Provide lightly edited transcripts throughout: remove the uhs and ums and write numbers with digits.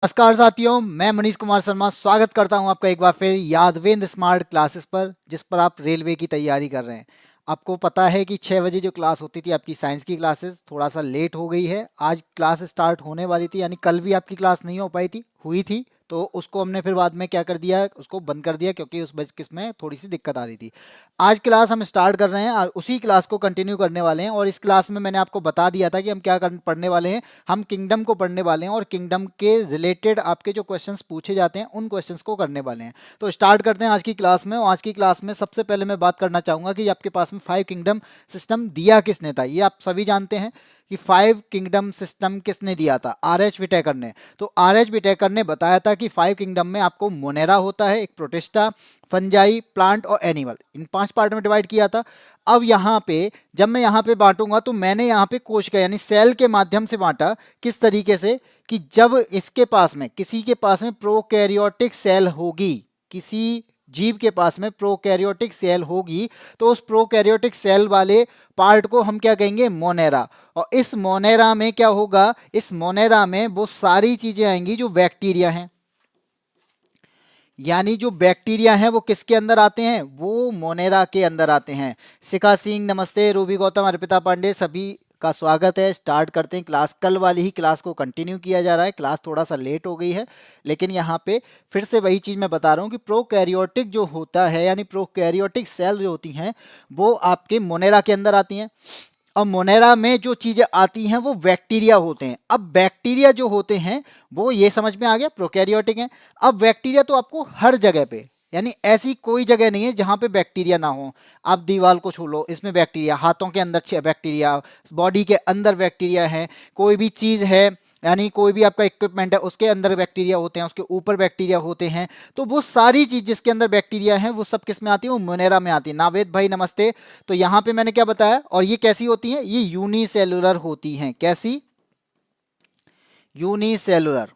नमस्कार साथियों, मैं मनीष कुमार शर्मा स्वागत करता हूं आपका एक बार फिर यादवेंद्र स्मार्ट क्लासेस पर, जिस पर आप रेलवे की तैयारी कर रहे हैं। आपको पता है कि 6 बजे जो क्लास होती थी आपकी साइंस की क्लासेस थोड़ा सा लेट हो गई है। आज क्लास स्टार्ट होने वाली थी, यानी कल भी आपकी क्लास नहीं हो पाई थी, हुई थी तो उसको हमने फिर बाद में क्या कर दिया, उसको बंद कर दिया क्योंकि उस किसमें थोड़ी सी दिक्कत आ रही थी। आज क्लास हम स्टार्ट कर रहे हैं और उसी क्लास को कंटिन्यू करने वाले हैं। और इस क्लास में मैंने आपको बता दिया था कि हम क्या पढ़ने वाले हैं। हम किंगडम को पढ़ने वाले हैं और किंगडम के रिलेटेड आपके जो क्वेश्चंस पूछे जाते हैं उन क्वेश्चंस को करने वाले हैं। तो स्टार्ट करते हैं आज की क्लास में। और आज की क्लास में सबसे पहले मैं बात करना चाहूँगा कि आपके पास में 5 किंगडम सिस्टम दिया किसने था। ये आप सभी जानते हैं कि 5 किंगडम सिस्टम किसने दिया था, आर एच विटेकर ने। तो आर एच विटेकर ने बताया था कि 5 किंगडम में आपको मोनेरा होता है, एक प्रोटिस्टा, फंजाई, प्लांट और एनिमल, इन 5 पार्ट में डिवाइड किया था। अब यहाँ पे जब मैं यहाँ पे बांटूंगा तो मैंने यहाँ पे कोशिका यानी सेल के माध्यम से बांटा। किस तरीके से कि जब इसके पास में किसी के पास में प्रोकैरियोटिक सेल होगी, किसी जीव के पास में प्रोकैरियोटिक सेल होगी, तो उस प्रोकैरियोटिक सेल वाले पार्ट को हम क्या कहेंगे, मोनेरा। और इस मोनेरा में क्या होगा, इस मोनेरा में वो सारी चीजें आएंगी जो बैक्टीरिया हैं। यानी जो बैक्टीरिया हैं वो किसके अंदर आते हैं, वो मोनेरा के अंदर आते हैं। शिखा सिंह नमस्ते, रूबी गौतम, अर्पिता पांडे, सभी का स्वागत है। स्टार्ट करते हैं क्लास। कल वाली ही क्लास को कंटिन्यू किया जा रहा है। क्लास थोड़ा सा लेट हो गई है, लेकिन यहाँ पे फिर से वही चीज़ मैं बता रहा हूँ कि प्रोकैरियोटिक जो होता है यानी प्रोकैरियोटिक सेल जो होती हैं वो आपके मोनेरा के अंदर आती हैं। अब मोनेरा में जो चीजें आती हैं वो बैक्टीरिया होते हैं। अब बैक्टीरिया जो होते हैं वो, ये समझ में आ गया, प्रोकैरियोटिक हैं। अब बैक्टीरिया तो आपको हर जगह पे, यानी ऐसी कोई जगह नहीं है जहां पे बैक्टीरिया ना हो। आप दीवार को छू लो, इसमें बैक्टीरिया, हाथों के अंदर बैक्टीरिया, बॉडी के अंदर बैक्टीरिया है, कोई भी चीज है यानी कोई भी आपका इक्विपमेंट है उसके अंदर बैक्टीरिया होते हैं, उसके ऊपर बैक्टीरिया होते हैं। तो वो सारी चीज जिसके अंदर बैक्टीरिया है वो सब किस में आती है, वो मोनेरा में आती है। नावेद भाई नमस्ते। तो यहाँ पे मैंने क्या बताया, और ये कैसी होती हैं, ये यूनिसेलुलर होती हैं। कैसी, यूनिसेलुलर।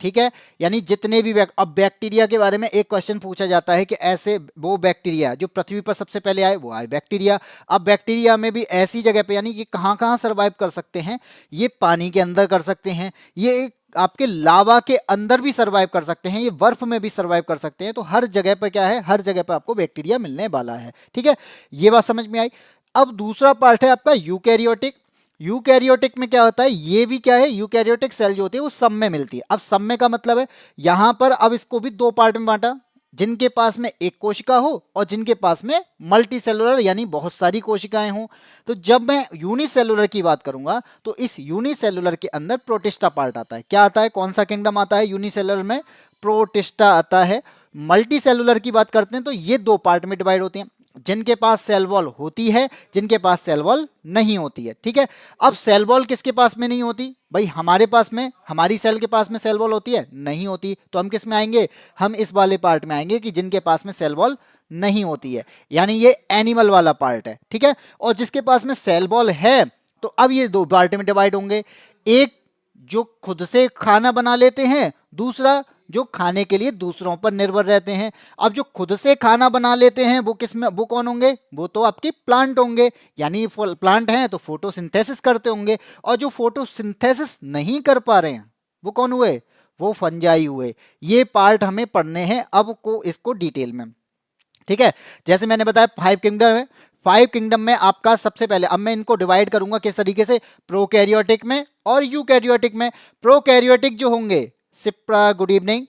ठीक है, यानी जितने भी अब बैक्टीरिया के बारे में एक क्वेश्चन पूछा जाता है कि ऐसे वो बैक्टीरिया जो पृथ्वी पर सबसे पहले आए वो आए बैक्टीरिया। अब बैक्टीरिया में भी ऐसी जगह पे, यानी कि कहाँ कहाँ सर्वाइव कर सकते हैं, ये पानी के अंदर कर सकते हैं, ये आपके लावा के अंदर भी सर्वाइव कर सकते हैं, ये बर्फ में भी सर्वाइव कर सकते हैं। तो हर जगह पर क्या है, हर जगह पर आपको बैक्टीरिया मिलने वाला है। ठीक है, ये बात समझ में आई। अब दूसरा पार्ट है आपका यूकैरियोटिक। यूकैरियोटिक में क्या होता है, ये भी क्या है, यूकैरियोटिक सेल जो होती है वो सब में मिलती है। अब सब में का मतलब है यहां पर, अब इसको भी 2 पार्ट में बांटा, जिनके पास में एक कोशिका हो और जिनके पास में मल्टी सेलुलर यानी बहुत सारी कोशिकाएं हों। तो जब मैं यूनिसेलुलर की बात करूंगा तो इस यूनिसेलुलर के अंदर प्रोटिस्टा पार्ट आता है। क्या आता है, कौन सा किंगडम आता है यूनिसेलुलर में, प्रोटिस्टा आता है। मल्टी सेलुलर की बात करते हैं तो ये 2 पार्ट में डिवाइड होती हैं, जिनके पास सेल वॉल होती है, जिनके पास सेल वॉल नहीं होती है। ठीक है, अब सेल वॉल किसके पास में नहीं होती, भाई हमारे पास में, हमारी सेल के पास में सेल वॉल होती है, नहीं होती। तो हम किस में आएंगे, हम इस वाले पार्ट में आएंगे कि जिनके पास में सेल वॉल नहीं होती है, यानी ये एनिमल वाला पार्ट है। ठीक है, और जिसके पास में सेल वॉल है तो अब ये 2 पार्ट में डिवाइड होंगे। एक जो खुद से खाना बना लेते हैं, दूसरा जो खाने के लिए दूसरों पर निर्भर रहते हैं। अब जो खुद से खाना बना लेते हैं वो किस में, वो कौन होंगे, वो तो आपके प्लांट होंगे, यानी प्लांट हैं तो फोटोसिंथेसिस करते होंगे। और जो फोटोसिंथेसिस नहीं कर पा रहे हैं वो कौन हुए, वो फंजाई हुए। ये पार्ट हमें पढ़ने हैं अब को इसको डिटेल में। ठीक है, जैसे मैंने बताया 5 किंगडम है। 5 किंगडम में आपका सबसे पहले, अब मैं इनको डिवाइड करूंगा किस तरीके से, प्रोकैरियोटिक में और यूकैरियोटिक में। प्रोकैरियोटिक जो होंगे, सिप्रा गुड इवनिंग,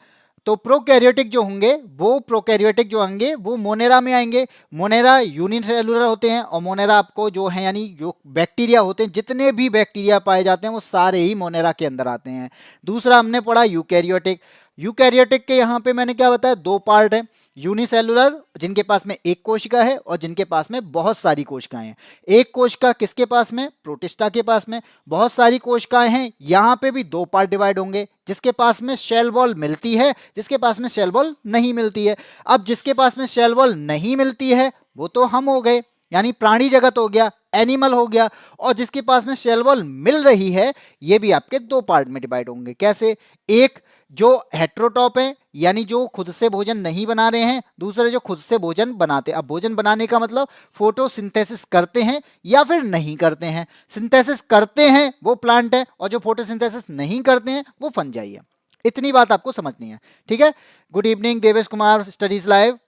तो प्रोकैरियोटिक जो होंगे, वो प्रोकैरियोटिक जो होंगे वो मोनेरा में आएंगे। मोनेरा यूनिसेलुलर होते हैं और मोनेरा आपको जो है यानी जो बैक्टीरिया होते हैं, जितने भी बैक्टीरिया पाए जाते हैं वो सारे ही मोनेरा के अंदर आते हैं। दूसरा हमने पढ़ा यूकैरियोटिक। यूकैरियोटिक के यहाँ पे मैंने क्या बताया, 2 पार्ट है, यूनिसेलुलर जिनके पास में एक कोशिका है और जिनके पास में बहुत सारी कोशिकाएं हैं। एक कोशिका किसके पास में, प्रोटिस्टा के पास में। बहुत सारी कोशिकाएं हैं, यहाँ पे भी 2 पार्ट डिवाइड होंगे, जिसके पास में शेल वॉल मिलती है, जिसके पास में शेल वॉल नहीं मिलती है। अब जिसके पास में शेल वॉल नहीं मिलती है वो तो हम हो गए, यानी प्राणी जगत हो गया, एनिमल हो गया। और जिसके पास में शेल वॉल मिल रही है ये भी आपके 2 पार्ट में डिवाइड होंगे। कैसे, एक जो हेट्रोटॉप है यानी जो खुद से भोजन नहीं बना रहे हैं, दूसरे जो खुद से भोजन बनाते हैं। अब भोजन बनाने का मतलब फोटोसिंथेसिस करते हैं या फिर नहीं करते हैं। सिंथेसिस करते हैं वो प्लांट है और जो फोटोसिंथेसिस नहीं करते हैं वो फंजाई है। इतनी बात आपको समझनी है, ठीक है। Good evening Devesh Kumar, studies live.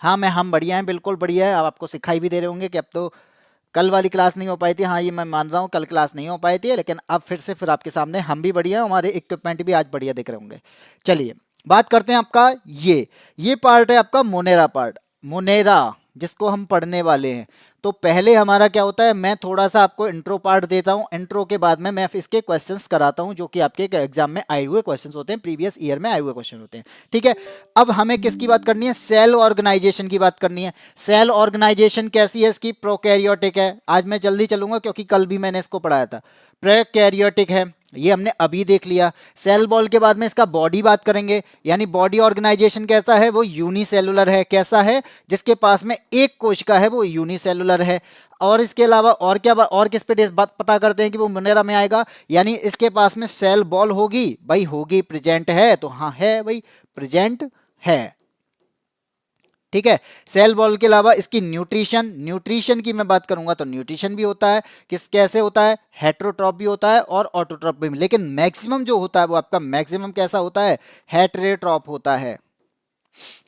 हाँ मैं हम बढ़िया हैं, बिल्कुल बढ़िया है। अब आपको सिखाई भी दे रहे होंगे कि अब तो कल वाली क्लास नहीं हो पाई थी, हाँ ये मैं मान रहा हूँ कल क्लास नहीं हो पाई थी, लेकिन अब फिर से फिर आपके सामने हम भी बढ़िया हैं, हमारे इक्विपमेंट भी आज बढ़िया दिख रहे होंगे। चलिए बात करते हैं आपका ये पार्ट है आपका मोनेरा पार्ट, मोनेरा जिसको हम पढ़ने वाले हैं। तो पहले हमारा क्या होता है, मैं थोड़ा सा आपको इंट्रो पार्ट देता हूँ, इंट्रो के बाद में मैं इसके क्वेश्चंस कराता हूँ जो कि आपके एग्जाम में आए हुए क्वेश्चंस होते हैं, प्रीवियस ईयर में आए हुए क्वेश्चन होते हैं, ठीक है। अब हमें किसकी बात करनी है, सेल ऑर्गेनाइजेशन की बात करनी है। सेल ऑर्गेनाइजेशन कैसी है इसकी, प्रोकैरियोटिक है। आज मैं जल्दी चलूंगा क्योंकि कल भी मैंने इसको पढ़ाया था। प्रोकैरियोटिक है, ये हमने अभी देख लिया। सेल वॉल के बाद में इसका बॉडी बात करेंगे, यानी बॉडी ऑर्गेनाइजेशन कैसा है, वो यूनिसेलुलर है। कैसा है, जिसके पास में एक कोशिका है वो यूनिसेलुलर है। और इसके अलावा और क्या और किस पे बात पता करते हैं कि वो मोनेरा में आएगा, यानी इसके पास में सेल बॉल होगी, भाई होगी, प्रेजेंट है, तो हाँ है भाई, प्रेजेंट है, ठीक है। सेल वॉल के अलावा इसकी न्यूट्रिशन की मैं बात करूंगा तो न्यूट्रिशन भी होता है, कैसे होता है, हेट्रोट्रॉप भी होता है और ऑटोट्रॉप भी, लेकिन मैक्सिमम जो होता है वो आपका मैक्सिमम कैसा होता है, हेटेरोट्रॉप होता है,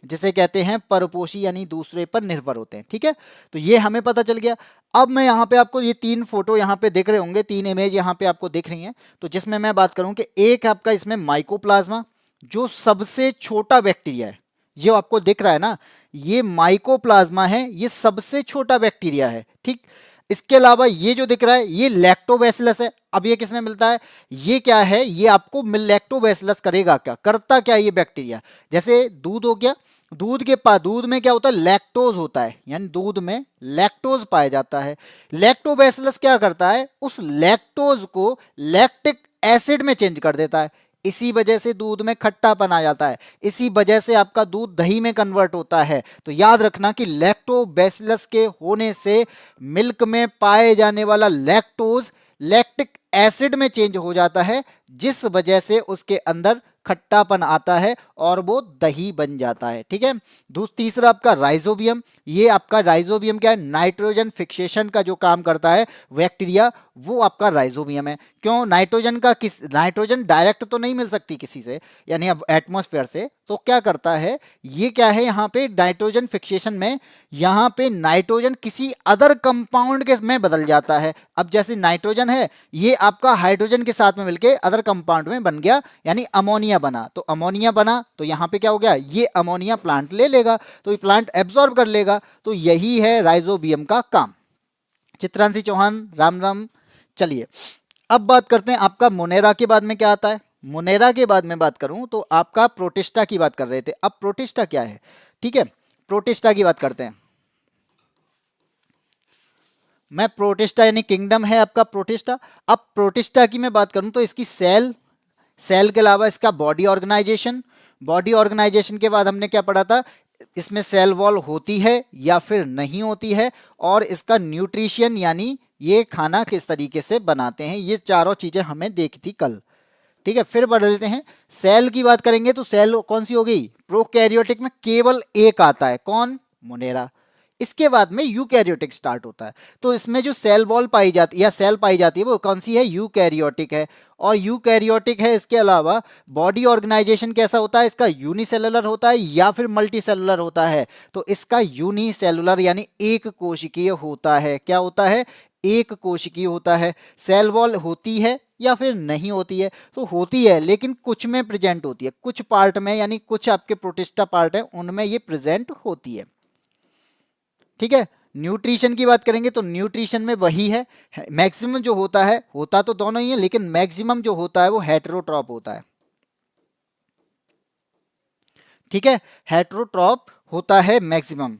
जिसे कहते हैं परपोषी, यानी दूसरे पर निर्भर होते हैं, ठीक है। तो ये हमें पता चल गया। अब मैं यहाँ पे आपको ये 3 फोटो यहाँ पे दिख रहे होंगे, 3 इमेज यहाँ पे आपको दिख रही हैं, तो जिसमें मैं बात करूं कि एक आपका इसमें माइकोप्लाज्मा जो सबसे छोटा बैक्टीरिया है, ये आपको दिख रहा है ना, ये माइकोप्लाज्मा है, ये सबसे छोटा बैक्टीरिया है, ठीक। इसके अलावा ये जो दिख रहा है ये लैक्टोबैसिलस है। अब ये किसमें मिलता है, ये क्या है, ये आपको लैक्टोबैसिलस करेगा, क्या करता, क्या ये बैक्टीरिया, जैसे दूध हो गया, दूध के पास दूध में क्या होता है, लैक्टोज होता है, यानी दूध में लैक्टोज पाया जाता है। लैक्टोबैसिलस क्या करता है, उस लैक्टोज को लैक्टिक एसिड में चेंज कर देता है, इसी वजह से दूध में खट्टापन आ जाता है, इसी वजह से आपका दूध दही में कन्वर्ट होता है। तो याद रखना कि लैक्टोबैसिलस के होने से मिल्क में पाए जाने वाला लैक्टोज लैक्टिक एसिड में चेंज हो जाता है, जिस वजह से उसके अंदर खट्टापन आता है और वो दही बन जाता है, ठीक है। तीसरा आपका राइजोबियम, ये आपका राइजोबियम क्या है, नाइट्रोजन फिक्सेशन का जो काम करता है बैक्टीरिया, वो आपका राइजोबियम है। क्यों, नाइट्रोजन डायरेक्ट तो नहीं मिल सकती किसी से, यानी अब एटमॉस्फेयर से, तो क्या करता है, ये क्या है, यहाँ पे नाइट्रोजन फिक्सेशन में यहाँ पे नाइट्रोजन किसी अदर कंपाउंड के में बदल जाता है। अब जैसे नाइट्रोजन है, ये आपका हाइड्रोजन के साथ में मिलके अदर कंपाउंड में बन गया, यानी अमोनिया बना, तो अमोनिया बना तो यहाँ पे क्या हो गया, ये अमोनिया प्लांट ले लेगा, तो ये प्लांट एब्जॉर्ब कर लेगा, तो यही है राइजोबियम का काम। चित्रांशी चौहान राम राम। चलिए अब बात करते हैं आपका मोनेरा के बाद में क्या आता है। मोनेरा के बाद में बात करूं तो आपका प्रोटिस्टा की बात कर रहे थे, अब प्रोटिस्टा क्या है, ठीक है, प्रोटिस्टा की बात करते हैं। मैं प्रोटिस्टा यानी किंगडम है आपका प्रोटिस्टा। अब प्रोटिस्टा की मैं बात करूं तो इसकी सेल के अलावा इसका बॉडी ऑर्गेनाइजेशन के बाद हमने क्या पढ़ा था, इसमें सेल वॉल होती है या फिर नहीं होती है, और इसका न्यूट्रिशन यानी ये खाना किस तरीके से बनाते हैं, ये चारों चीजें हमें देखी थी कल, ठीक है। फिर बढ़ लेते हैं, सेल की बात करेंगे तो सेल कौन सी हो गई, प्रोकैरियोटिक में केवल एक आता है, कौन, मोनेरा। इसके बाद में यूकैरियोटिक स्टार्ट होता है, तो इसमें जो सेल वॉल पाई जाती है या सेल पाई जाती है वो कौन सी है, यूकैरियोटिक है। और यूकैरियोटिक है, इसके अलावा बॉडी ऑर्गेनाइजेशन कैसा होता है, इसका यूनिसेलुलर होता है या फिर मल्टीसेलुलर होता है, तो इसका यूनिसेलुलर यानी एक कोशिकीय होता है। क्या होता है, एक कोशिकीय होता है। सेल वॉल होती है या फिर नहीं होती है, तो होती है लेकिन कुछ में प्रेजेंट होती है, कुछ पार्ट में, यानी कुछ आपके प्रोटिस्टा पार्ट है उनमें ये प्रेजेंट होती है, ठीक है। न्यूट्रिशन की बात करेंगे तो न्यूट्रिशन में वही है, मैक्सिमम जो होता है, होता तो दोनों ही है लेकिन मैक्सिमम जो होता है वो हेटेरोट्रॉप होता है, ठीक है, हेटेरोट्रॉप होता है मैक्सिमम।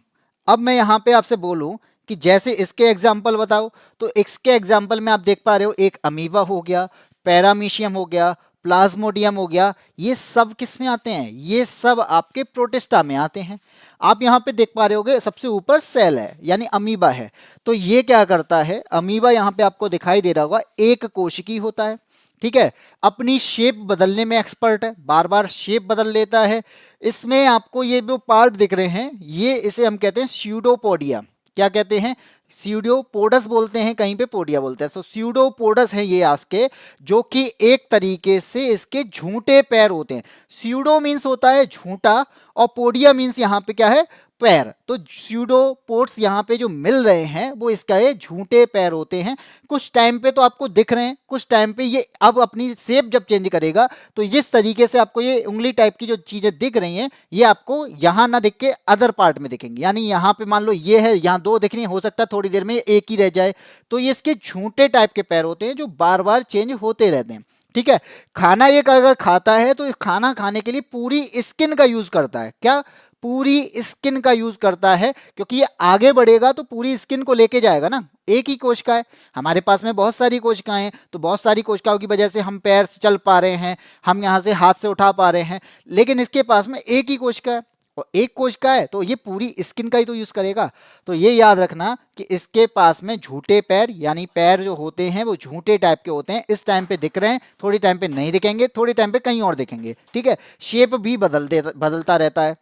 अब मैं यहां पे आपसे बोलूं कि जैसे इसके एग्जाम्पल बताओ, तो इसके एग्जाम्पल में आप देख पा रहे हो, एक अमीबा हो गया, पैरामीशियम हो गया, प्लाज्मोडियम हो गया, ये सब किस में आते हैं, ये सब आपके प्रोटिस्टा में आते हैं। आप यहाँ पे देख पा रहे होगे सबसे ऊपर सेल है यानी अमीबा है, तो ये क्या करता है, अमीबा यहाँ पे आपको दिखाई दे रहा होगा, एक कोशिकी होता है, ठीक है, अपनी शेप बदलने में एक्सपर्ट है, बार बार शेप बदल लेता है। इसमें आपको ये जो पार्ट दिख रहे हैं, ये इसे हम कहते हैं स्यूडोपोडिया, क्या कहते हैं, स्यूडोपोडस बोलते हैं, कहीं पे पोडिया बोलते हैं। तो स्यूडोपोडस है ये आपके, जो कि एक तरीके से इसके झूठे पैर होते हैं। स्यूडो मीन्स होता है झूठा, और पोडिया मीन्स यहाँ पे क्या है, पैर। तो स्यूडोपोड्स यहाँ पे जो मिल रहे हैं वो इसका ये झूठे पैर होते हैं। कुछ टाइम पे तो आपको दिख रहे हैं, कुछ टाइम पे ये अब अपनी शेप जब चेंज करेगा तो जिस तरीके से आपको ये उंगली टाइप की जो चीजें दिख रही हैं, ये आपको यहाँ ना दिख के अदर पार्ट में दिखेंगी। यानी यहाँ पे मान लो ये है, यहाँ दो दिख रही है, हो सकता है थोड़ी देर में एक ही रह जाए। तो ये इसके झूठे टाइप के पैर होते हैं जो बार बार चेंज होते रहते हैं। ठीक है। खाना ये अगर खाता है तो खाना खाने के लिए पूरी स्किन का यूज करता है। क्या? पूरी स्किन का यूज करता है, क्योंकि ये आगे बढ़ेगा तो पूरी स्किन को लेके जाएगा ना। एक ही कोशिका है, हमारे पास में बहुत सारी कोशिकाएं हैं, तो बहुत सारी कोशिकाओं की वजह से हम पैर से चल पा रहे हैं, हम यहाँ से हाथ से उठा पा रहे हैं। लेकिन इसके पास में एक ही कोशिका है, और एक कोशिका है तो ये पूरी स्किन का ही तो यूज करेगा। तो ये याद रखना कि इसके पास में झूठे पैर, यानी पैर जो होते हैं वो झूठे टाइप के होते हैं। इस टाइम पे दिख रहे हैं, थोड़ी टाइम पे नहीं दिखेंगे, थोड़ी टाइम पे कहीं और दिखेंगे। ठीक है। शेप भी बदलता रहता है।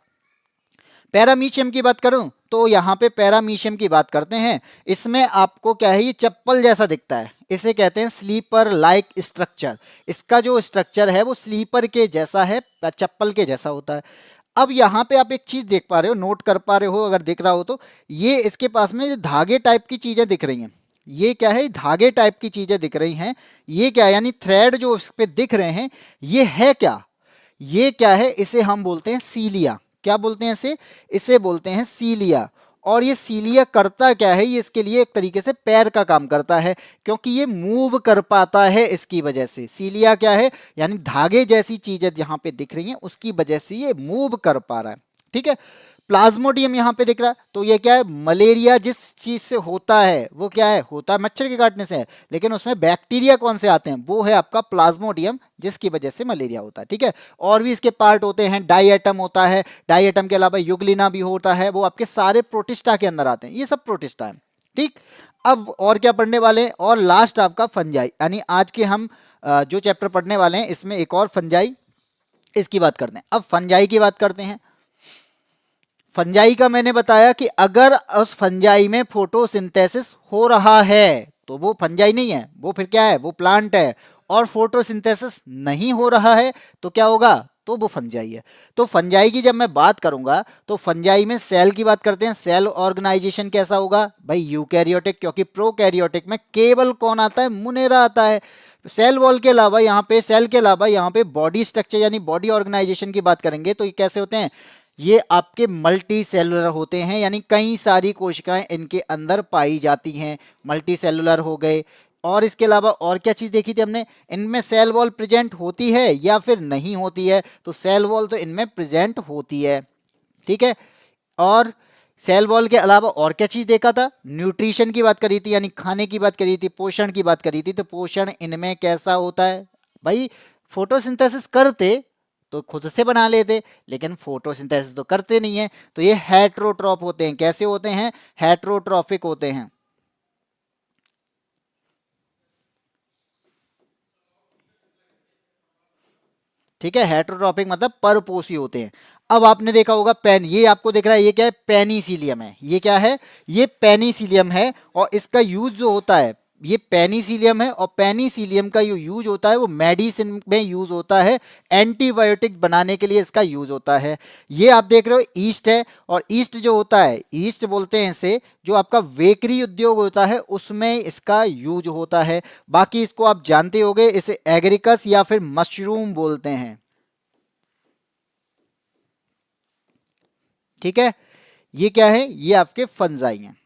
पैरामीशियम की बात करूं तो यहाँ पे पैरामीशियम की बात करते हैं। इसमें आपको क्या है, ये चप्पल जैसा दिखता है, इसे कहते हैं स्लीपर लाइक स्ट्रक्चर। इसका जो स्ट्रक्चर है वो स्लीपर के जैसा है, चप्पल के जैसा होता है। अब यहाँ पे आप एक चीज देख पा रहे हो, नोट कर पा रहे हो, अगर दिख रहा हो तो, ये इसके पास में धागे टाइप की चीजें दिख रही हैं। ये क्या है, धागे टाइप की चीजें दिख रही हैं। ये क्या है, यानी थ्रेड जो इस पे दिख रहे हैं, ये है क्या? ये क्या है, इसे हम बोलते हैं सीलिया। क्या बोलते हैं इसे? इसे बोलते हैं सीलिया। और ये सीलिया करता क्या है, ये इसके लिए एक तरीके से पैर का काम करता है, क्योंकि ये मूव कर पाता है। इसकी वजह से सीलिया क्या है, यानी धागे जैसी चीजें जहां पे दिख रही हैं उसकी वजह से ये मूव कर पा रहा है। ठीक है। प्लाज्मोडियम यहाँ पे दिख रहा है, तो ये क्या है, मलेरिया जिस चीज से होता है वो क्या है, होता है मच्छर के काटने से है, लेकिन उसमें बैक्टीरिया कौन से आते हैं, वो है आपका प्लाज्मोडियम, जिसकी वजह से मलेरिया होता है। ठीक है। और भी इसके पार्ट होते हैं, डाइएटम होता है, डाइएटम के अलावा युगलिना भी होता है, वो आपके सारे प्रोटिस्टा के अंदर आते हैं, ये सब प्रोटिस्टा है। ठीक। अब और क्या पढ़ने वाले हैं, और लास्ट आपका फंजाई, यानी आज के हम जो चैप्टर पढ़ने वाले हैं इसमें एक और फंजाई, इसकी बात करते हैं। अब फंजाई की बात करते हैं। फंजाई का मैंने बताया कि अगर उस फंजाई में फोटोसिंथेसिस हो रहा है तो वो फंजाई नहीं है, वो फिर क्या है, वो प्लांट है। और फोटोसिंथेसिस नहीं हो रहा है तो क्या होगा, तो वो फंजाई है। तो फंजाई की जब मैं बात करूंगा तो फंजाई में सेल की बात करते हैं। सेल ऑर्गेनाइजेशन कैसा होगा भाई, यूकैरियोटिक, क्योंकि प्रोकैरियोटिक में केवल कौन आता है, मुनेरा आता है। सेल वॉल के अलावा यहाँ पे, सेल के अलावा यहाँ पे बॉडी स्ट्रक्चर यानी बॉडी ऑर्गेनाइजेशन की बात करेंगे तो ये कैसे होते हैं, ये आपके मल्टी सेलुलर होते हैं, यानी कई सारी कोशिकाएं इनके अंदर पाई जाती हैं, मल्टी सेलुलर हो गए। और इसके अलावा और क्या चीज देखी थी हमने, इनमें सेल वॉल प्रेजेंट होती है या फिर नहीं होती है, तो सेल वॉल तो इनमें प्रेजेंट होती है। ठीक है। और सेल वॉल के अलावा और क्या चीज देखा था, न्यूट्रिशन की बात करी थी, यानी खाने की बात करी थी, पोषण की बात करी थी। तो पोषण इनमें कैसा होता है भाई, फोटोसिंथेसिस करते तो खुद से बना लेते, लेकिन फोटोसिंथेसिस तो करते नहीं है, तो ये हेट्रोट्रॉप होते हैं। कैसे होते हैं, हेट्रोट्रॉफिक होते हैं। ठीक है। हेट्रोट्रॉपिक मतलब परपोषी होते हैं। अब आपने देखा होगा पेन, ये आपको दिख रहा है, ये क्या है, पेनिसिलियम है। ये क्या है, ये पेनिसिलियम है। और इसका यूज जो होता है, ये पेनिसिलियम है, और पेनिसिलियम का जो यूज होता है वो मेडिसिन में यूज होता है, एंटीबायोटिक बनाने के लिए इसका यूज होता है। ये आप देख रहे हो ईस्ट है, और ईस्ट जो होता है, ईस्ट बोलते हैं इसे, जो आपका बेकरी उद्योग होता है उसमें इसका यूज होता है। बाकी इसको आप जानते होंगे, इसे एग्रिकस या फिर मशरूम बोलते हैं। ठीक है। ये क्या है, ये आपके फंजाई हैं।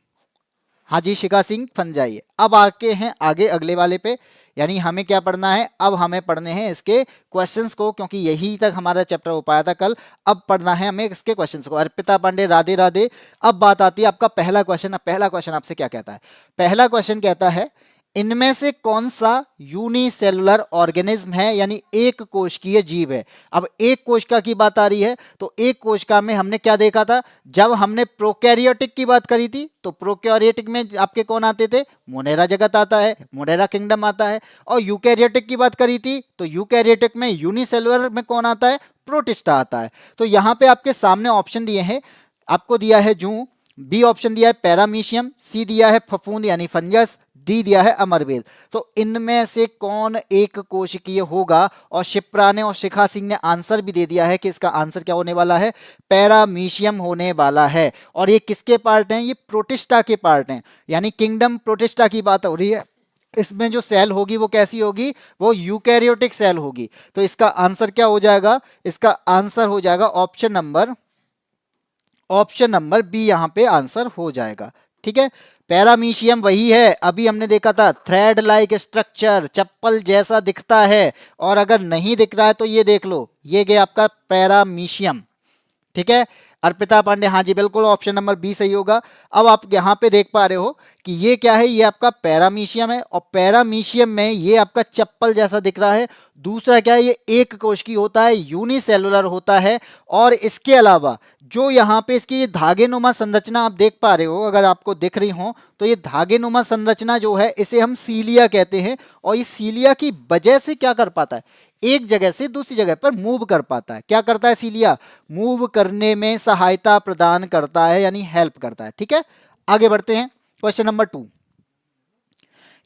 हाँ जी शिखा सिंह, फंजाई है। अब आके हैं आगे अगले वाले पे, यानी हमें क्या पढ़ना है, अब हमें पढ़ने हैं इसके क्वेश्चंस को, क्योंकि यही तक हमारा चैप्टर हो पाया था कल। अब पढ़ना है हमें इसके क्वेश्चंस को। अर्पिता पांडे, राधे राधे। अब बात आती है आपका पहला क्वेश्चन। अब पहला क्वेश्चन आपसे क्या कहता है, पहला क्वेश्चन कहता है, इनमें से कौन सा यूनिसेलुलर ऑर्गेनिज्म है, यानी एक कोशिकीय जीव है। अब एक कोशिका की बात आ रही है, तो एक कोशिका में हमने क्या देखा था, जब हमने प्रोकैरियोटिक की बात करी थी तो प्रोकैरियोटिक में आपके कौन आते थे, मोनेरा जगत आता है, मोनेरा किंगडम आता है। और यूकैरियोटिक की बात करी थी तो यूकैरियोटिक में यूनिसेलुलर में कौन आता है, प्रोटिस्टा आता है। तो यहाँ पे आपके सामने ऑप्शन दिए हैं, आपको दिया है जू, बी ऑप्शन दिया है पैरामीशियम, सी दिया है फफूंद यानी फंगस, डी दिया है अमरवेद। तो इनमें से कौन एक कोशिकीय होगा? और शिप्रा ने और शिखा सिंह ने आंसर भी दे दिया है कि इसका आंसर क्या होने वाला है, पैरामीशियम होने वाला है। और ये किसके पार्ट हैं? ये प्रोटिस्टा के पार्ट हैं, यानी किंगडम प्रोटिस्टा की बात हो रही है। इसमें जो सेल होगी वो कैसी होगी? वो यूकैरियोटिक सेल होगी। तो इसका आंसर क्या हो जाएगा? इसका आंसर हो जाएगा ऑप्शन नंबर बी, यहां पे आंसर हो जाएगा। ठीक है, पैरामीशियम वही है, अभी हमने देखा था, थ्रेड लाइक स्ट्रक्चर, चप्पल जैसा दिखता है। और अगर नहीं दिख रहा है तो ये देख लो, ये गया आपका पैरामीशियम। ठीक है, अर्पिता पांडे, हाँ जी बिल्कुल ऑप्शन नंबर बी सही होगा। अब आप यहाँ पे देख पा रहे हो कि ये क्या है, ये आपका पैरामीशियम है, और पैरामीशियम में ये आपका चप्पल जैसा दिख रहा है। दूसरा क्या है, ये एक कोशिकीय होता है, यूनिसेलुलर होता है। और इसके अलावा जो यहाँ पे इसकी धागेनुमा संरचना आप देख पा रहे हो, अगर आपको दिख रही हो तो ये धागेनुमा संरचना जो है इसे हम सीलिया कहते हैं। और इस सीलिया की वजह से क्या कर पाता है, एक जगह से दूसरी जगह पर मूव कर पाता है। क्या करता है सीलिया? मूव करने में सहायता प्रदान करता है, यानी हेल्प करता है। ठीक है, आगे बढ़ते हैं। क्वेश्चन नंबर 2,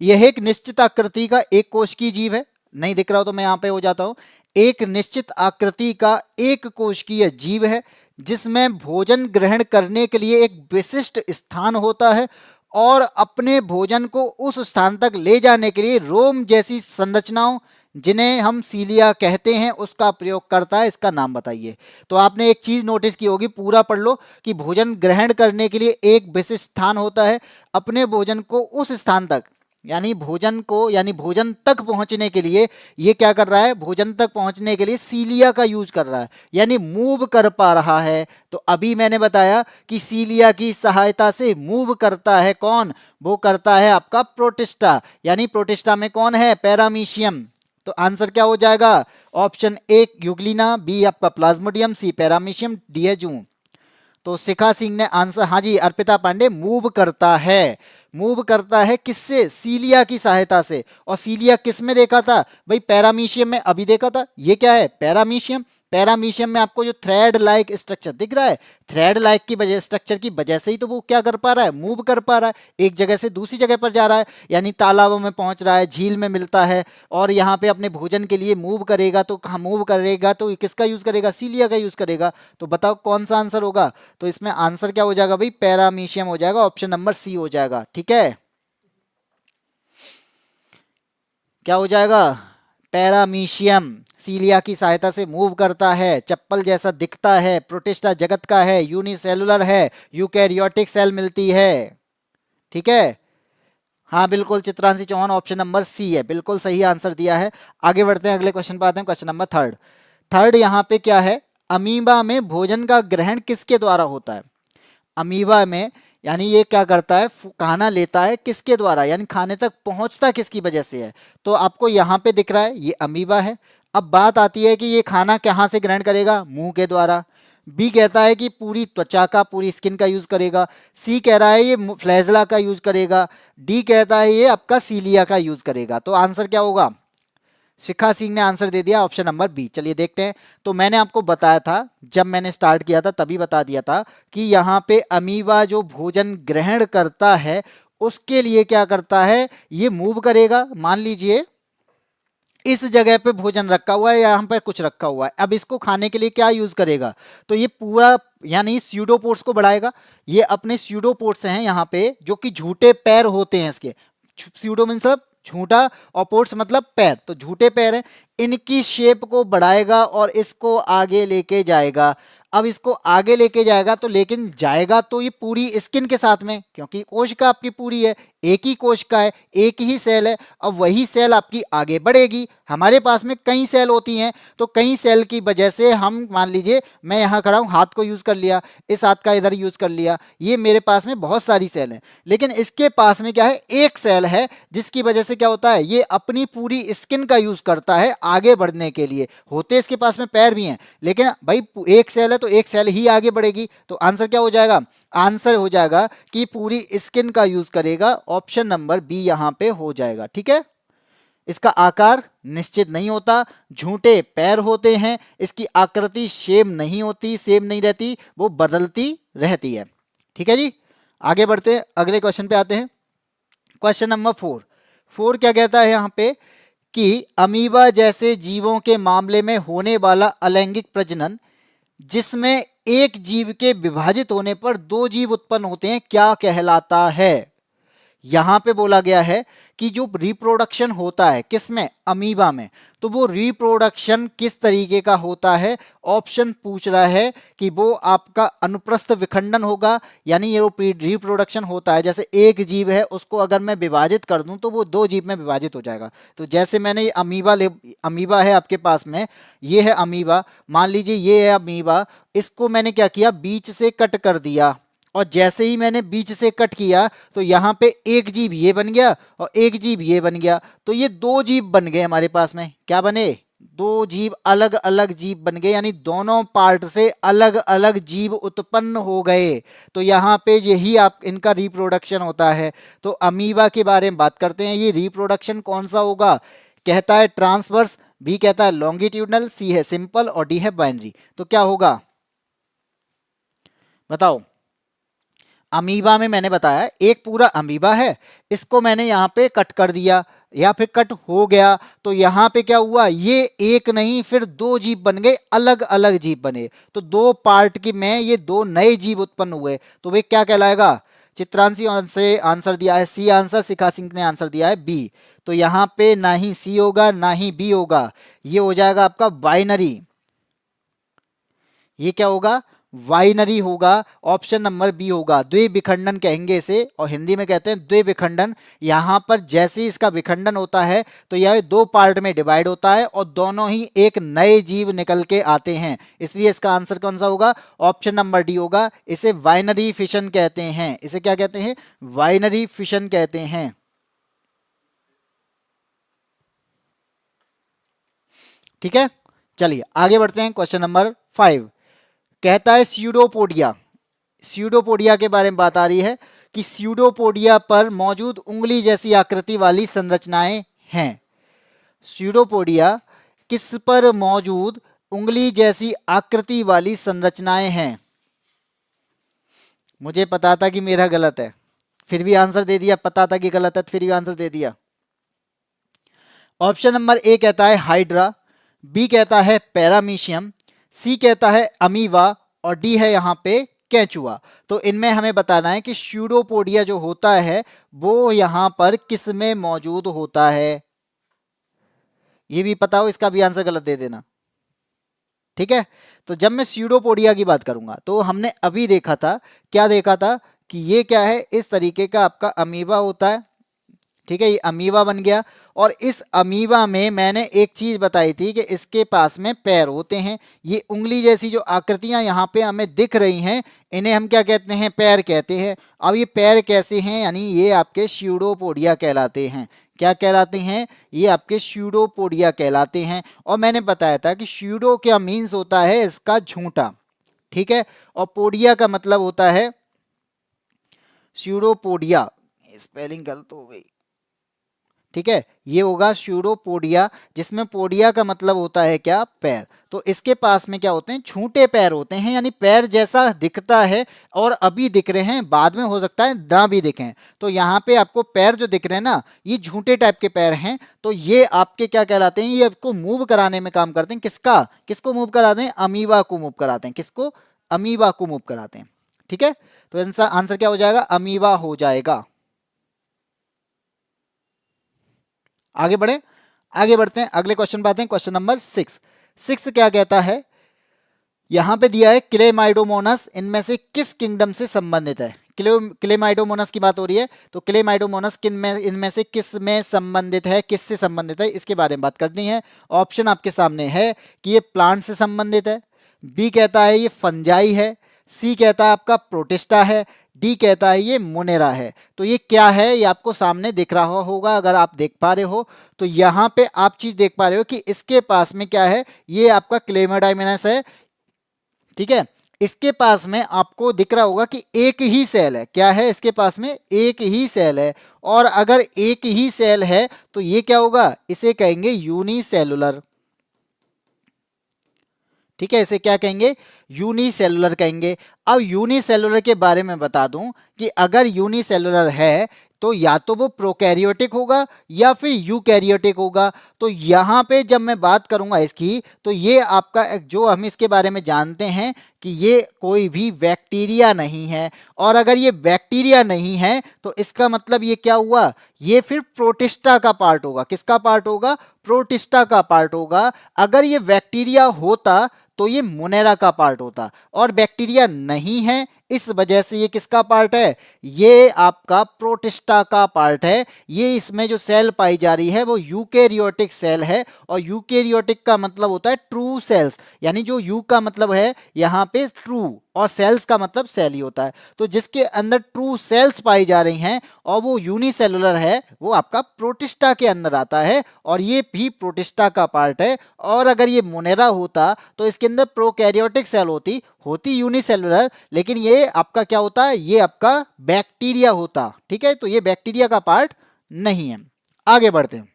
यह एक निश्चित आकृति का एक कोशिकीय जीव है। नहीं दिख रहा हो तो मैं यहां पे हो जाता हूं। एक निश्चित आकृति का एक कोशिकीय जीव है जिसमें भोजन ग्रहण करने के लिए एक विशिष्ट स्थान होता है और अपने भोजन को उस स्थान तक ले जाने के लिए रोम जैसी संरचनाओं, जिन्हें हम सीलिया कहते हैं, उसका प्रयोग करता है। इसका नाम बताइए। तो आपने एक चीज नोटिस की होगी, पूरा पढ़ लो, कि भोजन ग्रहण करने के लिए एक विशिष्ट स्थान होता है, अपने भोजन को उस स्थान तक, यानी भोजन तक पहुंचने के लिए ये क्या कर रहा है, भोजन तक पहुंचने के लिए सीलिया का यूज कर रहा है, यानी मूव कर पा रहा है। तो अभी मैंने बताया कि सीलिया की सहायता से मूव करता है कौन? वो करता है आपका प्रोटिस्टा, यानी प्रोटिस्टा में कौन है? पैरामीशियम। तो आंसर क्या हो जाएगा? ऑप्शन ए यूग्लिना, बी आपका प्लाज्मोडियम, सी पैरामीशियम, डी है जूं। तो शिखा सिंह ने आंसर, हाँ जी अर्पिता पांडे, मूव करता है। मूव करता है किससे? सीलिया की सहायता से। और सीलिया किस में देखा था भाई? पैरामीशियम में अभी देखा था। ये क्या है? पैरामीशियम। पैरामीशियम में आपको जो थ्रेड लाइक स्ट्रक्चर दिख रहा है, थ्रेड लाइक की वजह, स्ट्रक्चर की वजह से ही तो वो क्या कर पा रहा है? मूव कर पा रहा है, एक जगह से दूसरी जगह पर जा रहा है, यानी तालाबों में पहुंच रहा है, झील में मिलता है, और यहाँ पे अपने भोजन के लिए मूव करेगा। तो कहाँ मूव करेगा? तो किसका यूज करेगा? सीलिया का यूज करेगा। तो बताओ कौन सा आंसर होगा? तो इसमें आंसर क्या हो जाएगा भाई? पैरामीशियम हो जाएगा, ऑप्शन नंबर सी हो जाएगा। ठीक है, क्या हो जाएगा? पैरामीशियम सीलिया की सहायता से मूव करता है, चप्पल जैसा दिखता है, प्रोटिस्टा जगत का है, यूनिसेलुलर है, यूकैरियोटिक सेल मिलती है। ठीक है, हाँ बिल्कुल Chitranshi Chauhan, option number C है, बिल्कुल सही आंसर दिया है। आगे बढ़ते हैं, अगले क्वेश्चन पर आते हैं। क्वेश्चन नंबर थर्ड यहाँ पे क्या है? अमीबा में भोजन का ग्रहण किसके द्वारा होता है? अमीबा में, यानी ये क्या करता है? खाना लेता है किसके द्वारा, यानी खाने तक पहुंचता किसकी वजह से है? तो आपको यहाँ पे दिख रहा है ये अमीबा है। अब बात आती है कि ये खाना कहाँ से ग्रहण करेगा? मुंह के द्वारा। बी कहता है कि पूरी त्वचा का, पूरी स्किन का यूज करेगा। सी कह रहा है ये फ्लैजला का यूज करेगा। डी कहता है ये आपका सीलिया का यूज करेगा। तो आंसर क्या होगा? शिखा सिंह ने आंसर दे दिया ऑप्शन नंबर बी। चलिए देखते हैं। तो मैंने आपको बताया था, जब मैंने स्टार्ट किया था तभी बता दिया था कि यहाँ पे अमीबा जो भोजन ग्रहण करता है उसके लिए क्या करता है? ये मूव करेगा। मान लीजिए इस जगह पे भोजन रखा हुआ है, यहाँ पर कुछ रखा हुआ है, अब इसको खाने के लिए क्या यूज करेगा? तो ये पूरा, यानी स्यूडोपोड्स को बढ़ाएगा। ये अपने स्यूडोपोड्स हैं यहाँ पे, जो कि झूठे पैर होते हैं इसके। स्यूडो मतलब झूठा, और पोर्ट्स मतलब पैर, तो झूठे पैर हैं। इनकी शेप को बढ़ाएगा और इसको आगे लेके जाएगा। अब इसको आगे लेके जाएगा तो, लेकिन जाएगा तो ये पूरी स्किन के साथ में, क्योंकि कोशिका आपकी पूरी है, एक ही कोशिका है, एक ही सेल है। अब वही सेल आपकी आगे बढ़ेगी। हमारे पास में कई सेल होती हैं, तो कई सेल की वजह से हम, मान लीजिए मैं यहाँ खड़ा हूँ, हाथ को यूज कर लिया, इस हाथ का इधर यूज कर लिया, ये मेरे पास में बहुत सारी सेल हैं। लेकिन इसके पास में क्या है? एक सेल है, जिसकी वजह से क्या होता है? ये अपनी पूरी स्किन का यूज करता है आगे बढ़ने के लिए। होते इसके पास में पैर भी हैं, लेकिन भाई एक सेल है तो एक सेल ही आगे बढ़ेगी। तो आंसर क्या हो जाएगा? आंसर हो जाएगा कि पूरी स्किन का यूज करेगा। ऑप्शन नंबर बी यहां पे हो जाएगा। ठीक है, इसका आकार निश्चित नहीं होता, झूठे पैर होते हैं, इसकी आकृति सेम नहीं होती, सेम नहीं रहती, वो बदलती रहती है। ठीक है जी, आगे बढ़ते हैं, अगले क्वेश्चन पे आते हैं। Question number 4। 4 क्या कहता है यहाँ पे कि अमीबा जैसे जीवों के मामले में होने वाला अलैंगिक प्रजनन जिसमें एक जीव के विभाजित होने पर दो जीव उत्पन्न होते हैं क्या कहलाता है। यहां पे बोला गया है कि जो रिप्रोडक्शन होता है किसमें, अमीबा में, तो वो रिप्रोडक्शन किस तरीके का होता है। ऑप्शन पूछ रहा है कि वो आपका अनुप्रस्थ विखंडन होगा, यानी ये रिप्रोडक्शन होता है जैसे एक जीव है उसको अगर मैं विभाजित कर दूं तो वो दो जीव में विभाजित हो जाएगा। तो जैसे मैंने ये अमीबा है आपके पास में, ये है अमीबा, मान लीजिए ये है अमीबा, इसको मैंने क्या किया, बीच से कट कर दिया, और जैसे ही मैंने बीच से कट किया तो यहाँ पे एक जीव ये बन गया और एक जीव ये बन गया, तो ये दो जीव बन गए हमारे पास में। क्या बने, दो जीव, अलग अलग जीव बन गए, यानी दोनों पार्ट से अलग अलग जीव उत्पन्न हो गए। तो यहाँ पे यही आप इनका रिप्रोडक्शन होता है। तो अमीबा के बारे में बात करते हैं, ये रिप्रोडक्शन कौन सा होगा, कहता है ट्रांसवर्स, बी कहता है लॉन्गिट्यूडनल, सी है सिंपल और डी है बाइनरी। तो क्या होगा बताओ। अमीबा में मैंने बताया एक पूरा अमीबा है, इसको मैंने यहाँ पे कट कर दिया या फिर कट हो गया, तो यहाँ पे क्या हुआ, ये एक नहीं फिर दो जीव बन गए, अलग अलग जीव बने, तो दो पार्ट की में ये दो नए जीव उत्पन्न हुए, तो वे क्या कहलाएगा। चित्रांशी से आंसर दिया है सी आंसर, शिखा सिंह ने आंसर दिया है बी। तो यहाँ पे ना ही सी होगा ना ही बी होगा, ये हो जाएगा आपका बाइनरी। ये क्या होगा, वाइनरी होगा, ऑप्शन नंबर बी होगा, द्विविखंडन कहेंगे इसे, और हिंदी में कहते हैं द्विविखंडन। यहां पर जैसे ही इसका विखंडन होता है तो यह दो पार्ट में डिवाइड होता है और दोनों ही एक नए जीव निकल के आते हैं, इसलिए इसका आंसर कौन सा होगा, ऑप्शन नंबर डी होगा। इसे वाइनरी फिशन कहते हैं, इसे क्या कहते हैं, वाइनरी फिशन कहते हैं। ठीक है, चलिए आगे बढ़ते हैं। क्वेश्चन नंबर 5 कहता है स्यूडोपोडिया, स्यूडोपोडिया के बारे में बात आ रही है कि स्यूडोपोडिया पर मौजूद उंगली जैसी आकृति वाली संरचनाएं हैं। स्यूडोपोडिया किस पर मौजूद उंगली जैसी आकृति वाली संरचनाएं हैं। मुझे पता था कि मेरा गलत है, फिर भी आंसर दे दिया, पता था कि गलत है फिर भी आंसर दे दिया। ऑप्शन नंबर ए कहता है हाइड्रा, बी कहता है पैरामीशियम, सी कहता है अमीवा और डी है यहाँ पे कैचुआ। तो इनमें हमें बताना है कि स्यूडोपोडिया जो होता है वो यहाँ पर किस में मौजूद होता है। ये भी पता हो, इसका भी आंसर गलत दे देना। ठीक है, तो जब मैं स्यूडोपोडिया की बात करूंगा तो हमने अभी देखा था, क्या देखा था कि ये क्या है, इस तरीके का आपका अमीबा होता है। ठीक है, ये अमीबा बन गया, और इस अमीबा में मैंने एक चीज बताई थी कि इसके पास में पैर होते हैं। ये उंगली जैसी जो आकृतियां यहाँ पे हमें दिख रही हैं इन्हें हम क्या कहते हैं, पैर कहते हैं। अब ये पैर कैसे हैं, यानी ये आपके स्यूडोपोडिया कहलाते हैं। क्या कहलाते हैं, ये आपके स्यूडोपोडिया कहलाते हैं। और मैंने बताया था कि स्यूडो क्या मीन्स होता है, इसका झूठा। ठीक है, और पोडिया का मतलब होता है, स्यूडोपोडिया, स्पेलिंग गलत हो गई। ठीक है, ये होगा स्यूडोपोडिया, जिसमें पोडिया का मतलब होता है क्या, पैर। तो इसके पास में क्या होते हैं, छोटे पैर होते हैं, यानी पैर जैसा दिखता है, और अभी दिख रहे हैं, बाद में हो सकता है ना भी दिखें। तो यहाँ पे आपको पैर जो दिख रहे हैं ना, ये झूठे टाइप के पैर हैं। तो ये आपके क्या कहलाते हैं, ये आपको मूव कराने में काम करते हैं। किसका, किसको मूव कराते हैं, अमीबा को मूव कराते हैं। किसको, अमीबा को मूव कराते हैं। ठीक है, तो आंसर क्या हो जाएगा, अमीबा हो जाएगा। आगे बढ़े, आगे बढ़ते हैं, अगले क्वेश्चन पे आते हैं। Question number 6। 6 क्या कहता है, यहां पे दिया है क्लेमाइडोमोनस इनमें से किस किंगडम से संबंधित है। क्लेमाइडोमोनस की बात हो रही है, तो क्लेमाइडोमोनस किन में, इनमें से किस में संबंधित है, किससे संबंधित है, इसके बारे में बात करनी है। ऑप्शन आपके सामने है कि ये प्लांट से संबंधित है, बी कहता है ये फंजाई है, सी कहता है आपका प्रोटिस्टा है, डी कहता है ये मोनेरा है। तो ये क्या है, ये आपको सामने दिख रहा होगा, अगर आप देख पा रहे हो तो यहाँ पे आप चीज देख पा रहे हो कि इसके पास में क्या है, ये आपका क्लेमाइडोमोनस है। ठीक है, इसके पास में आपको दिख रहा होगा कि एक ही सेल है। क्या है, इसके पास में एक ही सेल है, और अगर एक ही सेल है तो ये क्या होगा, इसे कहेंगे यूनिसेलुलर। ठीक है, इसे क्या कहेंगे, यूनिसेलुलर कहेंगे। अब यूनिसेलुलर के बारे में बता दूं कि अगर यूनिसेलुलर है तो या तो वो प्रोकैरियोटिक होगा या फिर यूकैरियोटिक होगा। तो यहां पे जब मैं बात करूंगा इसकी, तो ये आपका जो हम इसके बारे में जानते हैं कि ये कोई भी बैक्टीरिया नहीं है। और अगर ये बैक्टीरिया नहीं है तो इसका मतलब ये क्या हुआ, ये फिर प्रोटिस्टा का पार्ट होगा। किसका पार्ट होगा, प्रोटिस्टा का पार्ट होगा। अगर ये बैक्टीरिया होता तो ये मोनेरा का पार्ट होता, और बैक्टीरिया नहीं है, इस वजह से ये किसका पार्ट है, ये आपका प्रोटिस्टा का पार्ट है। ये इसमें जो सेल पाई जा रही है वो यूकेरियोटिक सेल है, और यूकेरियोटिक का मतलब होता है ट्रू सेल्स, यानी जो यू का मतलब है यहाँ पे ट्रू, और सेल्स का मतलब सेल ही होता है। तो जिसके अंदर ट्रू सेल्स पाई जा रही हैं और वो यूनिसेलुलर है, वो आपका प्रोटिस्टा के अंदर आता है, और ये भी प्रोटिस्टा का पार्ट है। और अगर ये मोनेरा होता तो इसके अंदर प्रोकैरियोटिक सेल होती यूनिसेलुलर, लेकिन ये आपका क्या होता है, ये आपका बैक्टीरिया होता। ठीक है, तो ये बैक्टीरिया का पार्ट नहीं है। आगे बढ़ते हैं,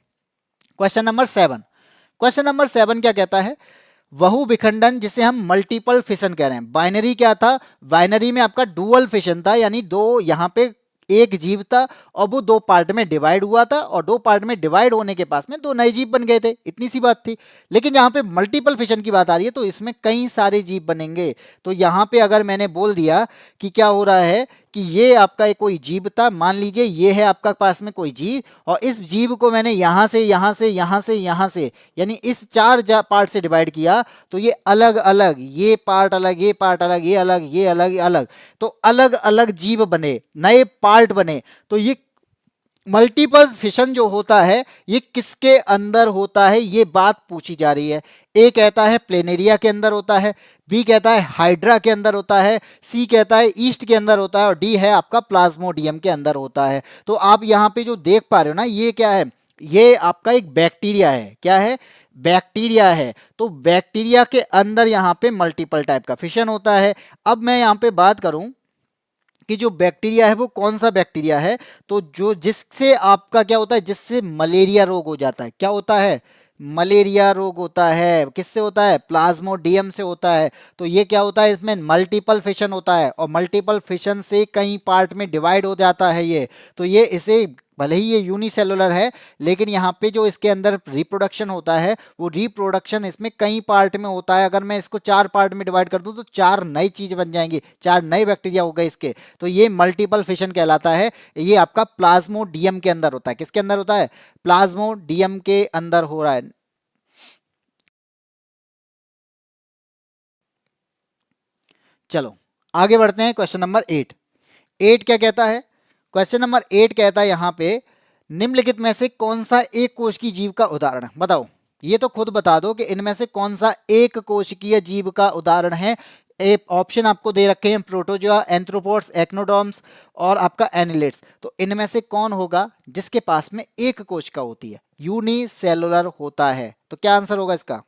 क्वेश्चन नंबर 7। क्वेश्चन नंबर 7 क्या कहता है, बहु विखंडन जिसे हम मल्टीपल फिशन कह रहे हैं। बाइनरी क्या था, बाइनरी में आपका डुअल फिशन था, यानी दो यहाँ पे एक जीव था और वो दो पार्ट में डिवाइड हुआ था, और दो पार्ट में डिवाइड होने के पास में दो नए जीव बन गए थे, इतनी सी बात थी। लेकिन यहाँ पे मल्टीपल फिशन की बात आ रही है तो इसमें कई सारे जीव बनेंगे। तो यहाँ पे अगर मैंने बोल दिया कि क्या हो रहा है कि ये आपका एक कोई जीव था, मान लीजिए ये है आपका पास में कोई जीव, और इस जीव को मैंने यहाँ से यहाँ से यहाँ से यहाँ से यानी इस चार पार्ट से डिवाइड किया, तो ये अलग अलग, ये पार्ट अलग, ये पार्ट अलग, ये अलग, ये अलग, ये अलग, तो अलग अलग जीव बने, नए पार्ट बने। तो ये मल्टीपल फिशन जो होता है ये किसके अंदर होता है, ये बात पूछी जा रही है। ए कहता है प्लेनेरिया के अंदर होता है, बी कहता है हाइड्रा के अंदर होता है, सी कहता है ईस्ट के अंदर होता है, और डी है आपका प्लाज्मोडियम के अंदर होता है। तो आप यहाँ पे जो देख पा रहे हो ना, ये क्या है, ये आपका एक बैक्टीरिया है। क्या है, बैक्टीरिया है। तो बैक्टीरिया के अंदर यहाँ पे मल्टीपल टाइप का फिशन होता है। अब मैं यहाँ पे बात करूं कि जो बैक्टीरिया है वो कौन सा बैक्टीरिया है, तो जो जिससे आपका क्या होता है, जिससे मलेरिया रोग हो जाता है। क्या होता है, मलेरिया रोग होता है। किससे होता है, प्लाज्मोडियम से होता है। तो ये क्या होता है, इसमें मल्टीपल फिशन होता है, और मल्टीपल फिशन से कई पार्ट में डिवाइड हो जाता है ये। तो ये इसे भले ही ये यूनिसेलुलर है, लेकिन यहाँ पे जो इसके अंदर रिप्रोडक्शन होता है वो रिप्रोडक्शन इसमें कई पार्ट में होता है। अगर मैं इसको चार पार्ट में डिवाइड कर दूं तो चार नई चीज बन जाएंगी, चार नए बैक्टीरिया हो गए इसके। तो ये मल्टीपल फिशन कहलाता है। ये आपका प्लाज्मोडियम के अंदर होता है। किसके अंदर होता है, प्लाज्मोडियम के अंदर हो रहा है। चलो आगे बढ़ते हैं, क्वेश्चन नंबर 8। 8 क्या कहता है, क्वेश्चन नंबर 8 कहता है यहाँ पे, निम्नलिखित में से कौन सा एक कोश की जीव का उदाहरण है, बताओ। ये तो खुद बता दो कि इनमें से कौन सा एक कोशिकीय जीव का उदाहरण है। एक ऑप्शन आपको दे रखे हैं, प्रोटोजोआ, एंथ्रोपोड्स, एक्नोडॉर्म्स और आपका एनिलेट्स। तो इनमें से कौन होगा जिसके पास में एक कोशिका होती है, यूनिसेलुलर होता है। तो क्या आंसर होगा इसका,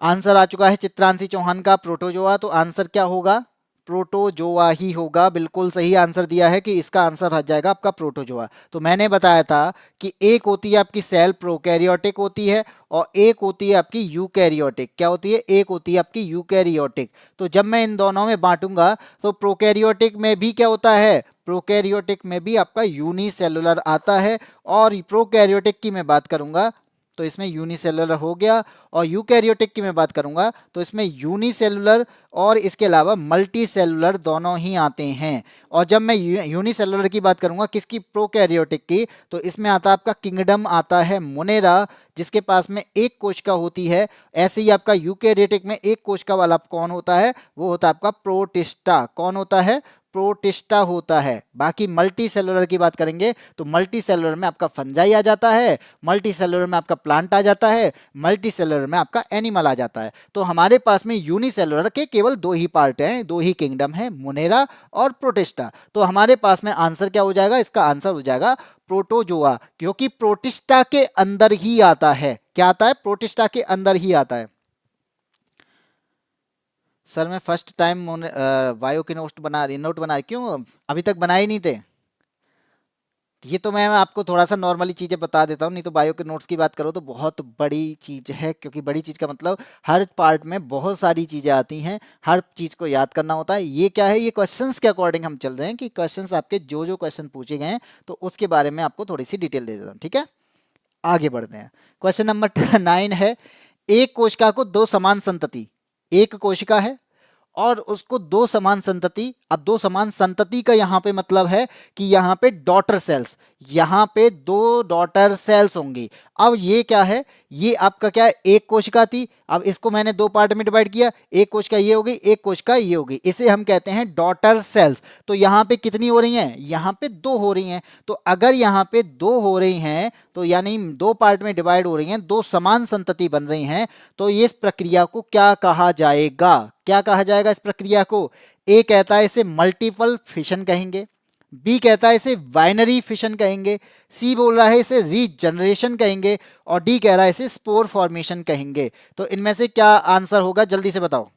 आंसर आ चुका है चित्रांशी चौहान का, प्रोटोजोआ। तो आंसर क्या होगा, प्रोटोजोआ ही होगा। बिल्कुल सही आंसर दिया है कि इसका आंसर आ जाएगा आपका प्रोटोजोआ। तो मैंने बताया था कि एक होती है आपकी सेल प्रोकैरियोटिक होती है, और एक होती है आपकी यूकैरियोटिक। क्या होती है, एक होती है आपकी यूकैरियोटिक। तो जब मैं इन दोनों में बांटूंगा तो प्रोकैरियोटिक में भी क्या होता है, प्रोकैरियोटिक में भी आपका यूनिसेलुलर आता है। और प्रोकैरियोटिक की मैं बात करूंगा तो इसमें यूनिसेलुलर हो गया, और यूकैरियोटिक की मैं बात करूंगा तो इसमें यूनिसेलुलर और इसके अलावा मल्टी सेलुलर दोनों ही आते हैं। और जब मैं यूनिसेलुलर की बात करूंगा किसकी, प्रोकैरियोटिक की, तो इसमें आता है आपका किंगडम आता है मोनेरा, जिसके पास में एक कोशिका होती है। ऐसे ही आपका यूकैरियोटिक में एक कोशिका वाला कौन होता है, वो होता है आपका प्रोटिस्टा। कौन होता है, प्रोटिस्टा होता है। बाकी मल्टी सेलुलर की बात करेंगे तो मल्टी सेलुलर में आपका फंजाई आ जाता है, मल्टी सेलुलर में आपका प्लांट आ जाता है, मल्टी सेलुलर में आपका एनिमल आ जाता है। तो हमारे पास में यूनिसेलुलर के केवल दो ही पार्ट हैं, दो ही किंगडम है, मोनेरा और प्रोटिस्टा। तो हमारे पास में आंसर क्या हो जाएगा, इसका आंसर हो जाएगा प्रोटोजोआ, क्योंकि प्रोटिस्टा के अंदर ही आता है। क्या आता है, प्रोटिस्टा के अंदर ही आता है। सर मैं फर्स्ट टाइम बायो के नोट बना रही, क्यों अभी तक बनाए नहीं थे। ये तो मैं आपको थोड़ा सा नॉर्मली चीज़ें बता देता हूँ, नहीं तो बायो के नोट्स की बात करो तो बहुत बड़ी चीज़ है, क्योंकि बड़ी चीज़ का मतलब हर पार्ट में बहुत सारी चीज़ें आती हैं, हर चीज़ को याद करना होता है। ये क्या है, ये क्वेश्चंस के अकॉर्डिंग हम चल रहे हैं कि क्वेश्चंस आपके जो जो क्वेश्चन पूछे गए हैं तो उसके बारे में आपको थोड़ी सी डिटेल दे देता हूँ, ठीक है। आगे बढ़ते हैं। क्वेश्चन नंबर 9 है, एक कोशिका को दो समान संतति, एक कोशिका है और उसको दो समान संतति, अब दो समान संतति का यहां पे मतलब है कि यहां पे डॉटर सेल्स, यहां पे दो डॉटर सेल्स होंगी। अब ये क्या है, ये आपका क्या है, एक कोशिका थी, अब इसको मैंने दो पार्ट में डिवाइड किया, एक कोशिका ये हो गई, एक कोशिका ये हो गई, इसे हम कहते हैं डॉटर सेल्स। तो यहां पे कितनी हो रही हैं, यहां पे दो हो रही हैं। तो अगर यहां पे दो हो रही हैं तो यानी दो पार्ट में डिवाइड हो रही हैं, दो समान संतति बन रही हैं, तो ये इस प्रक्रिया को क्या कहा जाएगा, क्या कहा जाएगा इस प्रक्रिया को। ए कहता है इसे मल्टीपल फिशन कहेंगे, बी कहता है इसे बाइनरी फिशन कहेंगे, सी बोल रहा है इसे रीजनरेशन कहेंगे, और डी कह रहा है इसे स्पोर फॉर्मेशन कहेंगे। तो इनमें से क्या आंसर होगा, जल्दी से बताओ।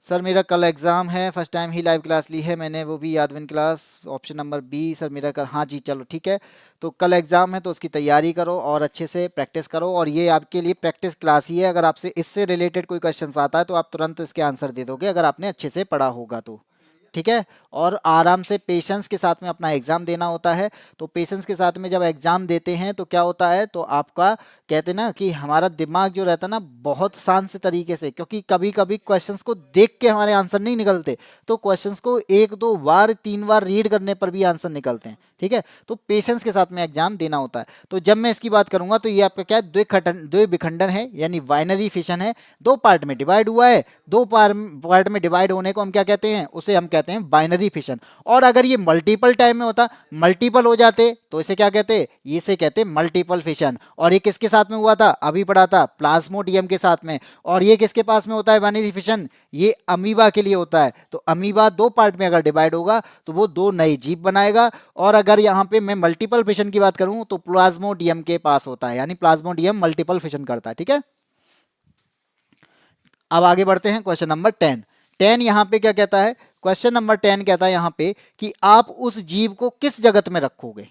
सर मेरा कल एग्ज़ाम है, फर्स्ट टाइम ही लाइव क्लास ली है मैंने, वो भी यादविन class, option number B sir मेरा कर, हाँ जी चलो ठीक है। तो कल एग्ज़ाम है तो उसकी तैयारी करो और अच्छे से प्रैक्टिस करो, और ये आपके लिए प्रैक्टिस क्लास ही है। अगर आपसे इससे रिलेटेड कोई क्वेश्चन आता है तो आप तुरंत इसके आंसर दे दोगे अगर आपने अच्छे से पढ़ा होगा तो, ठीक है। और आराम से पेशेंस के साथ में अपना एग्ज़ाम देना होता है। तो पेशेंस के साथ में जब एग्ज़ाम देते हैं तो क्या होता है, तो आपका कहते हैं ना कि हमारा दिमाग जो रहता है ना बहुत शांत से तरीके से, क्योंकि कभी कभी क्वेश्चंस को देख के हमारे आंसर नहीं निकलते, तो क्वेश्चंस को एक दो बार तीन बार रीड करने पर भी आंसर निकलते हैं, ठीक है। तो पेशेंस के साथ में एग्जाम देना होता है। तो जब मैं इसकी बात करूंगा तो ये आपका क्या है, द्विविखंडन है, यानी बाइनरी फिशन है, दो पार्ट में डिवाइड हुआ है, दो पार्ट में डिवाइड होने को हम क्या कहते हैं, उसे हम कहते हैं बाइनरी फिशन। और अगर ये मल्टीपल टाइम में होता, मल्टीपल हो जाते, तो इसे क्या कहते, इसे कहते मल्टीपल फिशन। और ये किसके साथ में हुआ था, अभी पढ़ा था, प्लाज्मोडियम के साथ में। और ये किसके पास में होता है बाइनरी फिशन, ये अमीबा के लिए होता है। तो अमीबा दो पार्ट में अगर डिवाइड होगा तो वो दो नई जीव बनाएगा। और अगर यहाँ पे मैं मल्टीपल फिशन की बात करूं तो प्लाज्मोडियम के पास होता है, यानी प्लाज्मोडियम मल्टीपल फिशन करता है, ठीक है। अब आगे बढ़ते हैं, क्वेश्चन नंबर 10। 10 यहाँ पे क्या कहता है, क्वेश्चन नंबर 10 कहता है यहाँ पे कि आप उस जीव को किस जगत में रखोगे।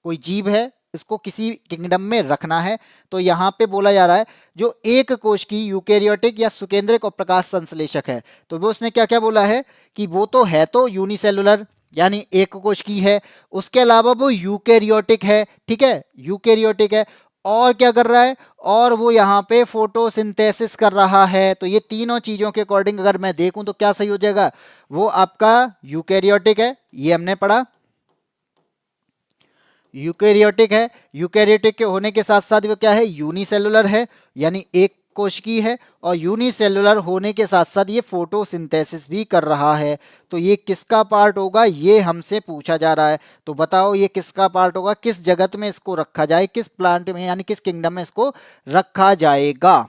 कोई जीव है, इसको किसी किंगडम में रखना है। तो यहाँ पे बोला जा रहा है जो एक कोश की यूकेरियोटिक या सुकेंद्रिक और प्रकाश संश्लेषक है, तो वो उसने क्या क्या बोला है कि वो तो है तो यूनिसेलुलर, यानी एक कोश की है, उसके अलावा वो यूकेरियोटिक है, ठीक है, यूकेरियोटिक है। और क्या कर रहा है, और वो यहाँ पे फोटोसिंथेसिस कर रहा है। तो ये तीनों चीजों के अकॉर्डिंग अगर मैं देखूं तो क्या सही हो जाएगा, वो आपका यूकेरियोटिक है, ये हमने पढ़ा, यूकेरियोटिक है। यूकेरियोटिक के होने के साथ साथ वो क्या है, यूनिसेलुलर है, यानी एक कोशिकीय है, और यूनिसेलुलर होने के साथ साथ ये फोटोसिंथेसिस भी कर रहा है। तो ये किसका पार्ट होगा, ये हमसे पूछा जा रहा है। तो बताओ ये किसका पार्ट होगा, किस जगत में इसको रखा जाए, किस प्लांट में यानी किस किंगडम में इसको रखा जाएगा।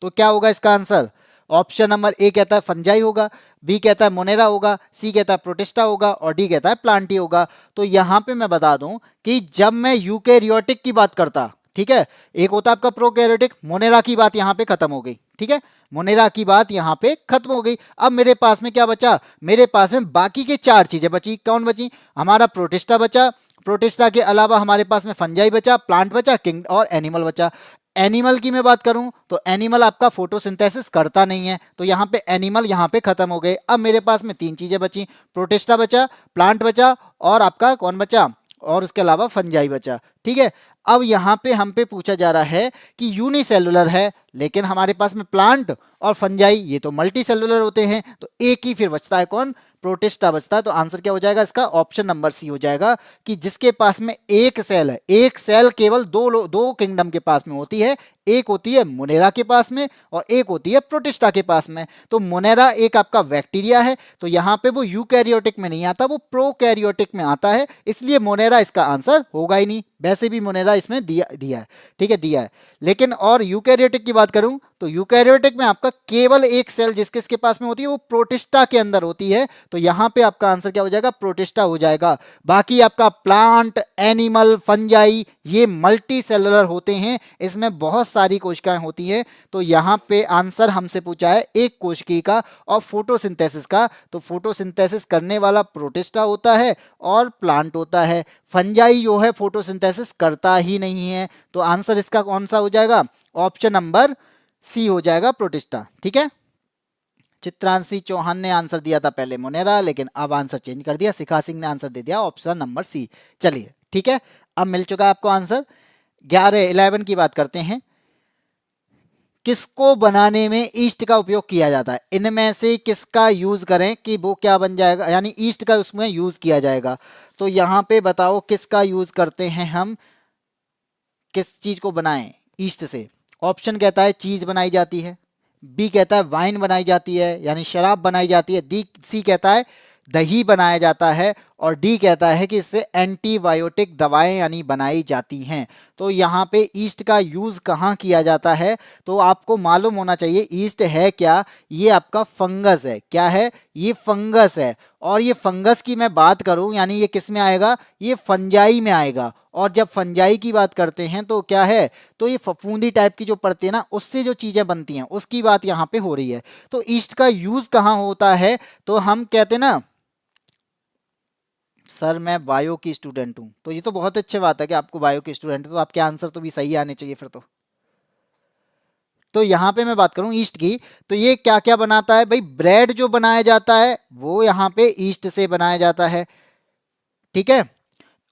तो क्या होगा इसका आंसर, ऑप्शन नंबर ए कहता है फंजाई होगा, बी कहता है मोनेरा होगा, सी कहता है प्रोटिस्टा होगा, और डी कहता है प्लांटी होगा। तो यहां पे मैं बता दूं कि जब मैं यूकेरियोटिक की बात करता, ठीक है, एक होता आपका प्रोकैरियोटिक, मोनेरा की बात यहां पे खत्म हो गई, ठीक है, मोनेरा की बात यहां पे खत्म हो गई। अब मेरे पास में क्या बचा, मेरे पास में बाकी के चार चीजें बची, कौन बची, हमारा प्रोटिस्टा बचा, प्रोटिस्टा के अलावा हमारे पास में फंजाई बचा, प्लांट बचा, किंग और एनिमल बचा। एनिमल की मैं बात करूं तो एनिमल आपका फोटोसिंथेसिस करता नहीं है, तो यहाँ पे एनिमल यहाँ पे खत्म हो गए। अब मेरे पास में तीन चीजें बची, प्रोटिस्टा बचा, प्लांट बचा, और आपका कौन बचा, और उसके अलावा फंजाई बचा, ठीक है। अब यहाँ पे हम पे पूछा जा रहा है कि यूनिसेलुलर है, लेकिन हमारे पास में प्लांट और फंजाई ये तो मल्टी सेलुलर होते हैं, तो एक ही फिर बचता है कौन, प्रोटिस्टा बचता है। तो आंसर क्या हो जाएगा इसका, ऑप्शन नंबर सी हो जाएगा कि जिसके पास में एक सेल है, एक सेल केवल दो किंगडम के पास में होती है, एक होती है मोनेरा के पास में और एक होती है प्रोटिस्टा के पास में। तो मोनेरा एक आपका बैक्टीरिया है, तो यहां पे वो यूकैरियोटिक में नहीं आता, वो प्रोकैरियोटिक में आता है, इसलिए मोनेरा इसका आंसर होगा ही नहीं। वैसे भी मोनेरा इसमें दिया है, ठीक है, दिया है। लेकिन और यूकैरियोटिक की बात करूं तो यूकैरियोटिक में आपका केवल एक सेल जिसके पास में होती है वो प्रोटिस्टा के अंदर होती है, तो यहां पे आपका आंसर क्या हो जाएगा, प्रोटिस्टा हो जाएगा। बाकी आपका प्लांट, एनिमल, फंजाई ये मल्टी सेलुलर होते हैं, इसमें बहुत सारी कोशिकाएं होती हैं। तो यहां पे आंसर हमसे पूछा है एक कोशिकी का और फोटोसिंथेसिस का, तो फोटोसिंथेसिस करने वाला प्रोटिस्टा होता है और प्लांट होता है। फंजाई जो है फोटोसिंथेसिस करता ही नहीं है, तो आंसर इसका कौन सा हो जाएगा, ऑप्शन नंबर सी हो जाएगा, प्रोटिस्टा। ठीक है, चित्रांशी चौहान ने आंसर दिया था पहले मोनेरा, लेकिन अब आंसर चेंज कर दिया, शिखा सिंह ने आंसर दे दिया ऑप्शन नंबर सी। चलिए ठीक है, अब मिल चुका है आपको आंसर। 11 की बात करते हैं, किसको बनाने में ईस्ट का उपयोग किया जाता है, इनमें से किसका यूज करें कि वो क्या बन जाएगा, यानी ईस्ट का उसमें यूज किया जाएगा। तो यहां पे बताओ किसका यूज करते हैं हम, किस चीज को बनाएं ईस्ट से। ऑप्शन कहता है चीज बनाई जाती है, बी कहता है वाइन बनाई जाती है यानी शराब बनाई जाती है, सी कहता है दही बनाया जाता है, और डी कहता है कि इससे एंटीबायोटिक दवाएं यानी बनाई जाती हैं। तो यहाँ पे ईस्ट का यूज कहाँ किया जाता है, तो आपको मालूम होना चाहिए ईस्ट है क्या, ये आपका फंगस है। क्या है, ये फंगस है। और ये फंगस की मैं बात करूं यानी ये किस में आएगा, ये फंजाई में आएगा। और जब फंजाई की बात करते हैं तो क्या है, तो ये फफूंदी टाइप की जो पड़ती है ना, उससे जो चीजें बनती हैं उसकी बात यहाँ पे हो रही है। तो ईस्ट का यूज कहाँ होता है, तो हम कहते हैं ना, सर मैं बायो की स्टूडेंट हूं, तो ये तो बहुत अच्छी बात है कि आपको बायो की स्टूडेंट है, तो आपके आंसर तो भी सही आने चाहिए फिर तो यहां पे मैं बात करूं ईस्ट की, तो ये क्या क्या बनाता है भाई, ब्रेड जो बनाया जाता है वो यहां पे ईस्ट से बनाया जाता है। ठीक है,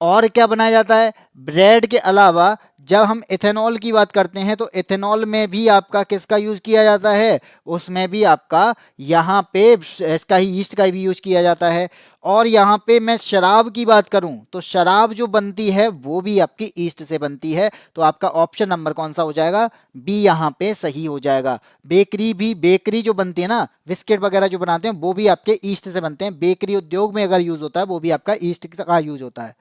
और क्या बनाया जाता है, ब्रेड के अलावा जब हम इथेनॉल की बात करते हैं तो इथेनॉल में भी आपका किसका यूज किया जाता है, उसमें भी आपका यहाँ पे इसका ही ईस्ट का भी यूज किया जाता है। और यहाँ पे मैं शराब की बात करूं तो शराब जो बनती है वो भी आपकी ईस्ट से बनती है। तो आपका ऑप्शन नंबर कौन सा हो जाएगा, बी यहाँ पे सही हो जाएगा। बेकरी जो बनती है ना, बिस्किट वगैरह जो बनाते हैं वो भी आपके ईस्ट से बनते हैं, बेकरी उद्योग में अगर यूज होता है वो भी आपका ईस्ट का यूज होता है।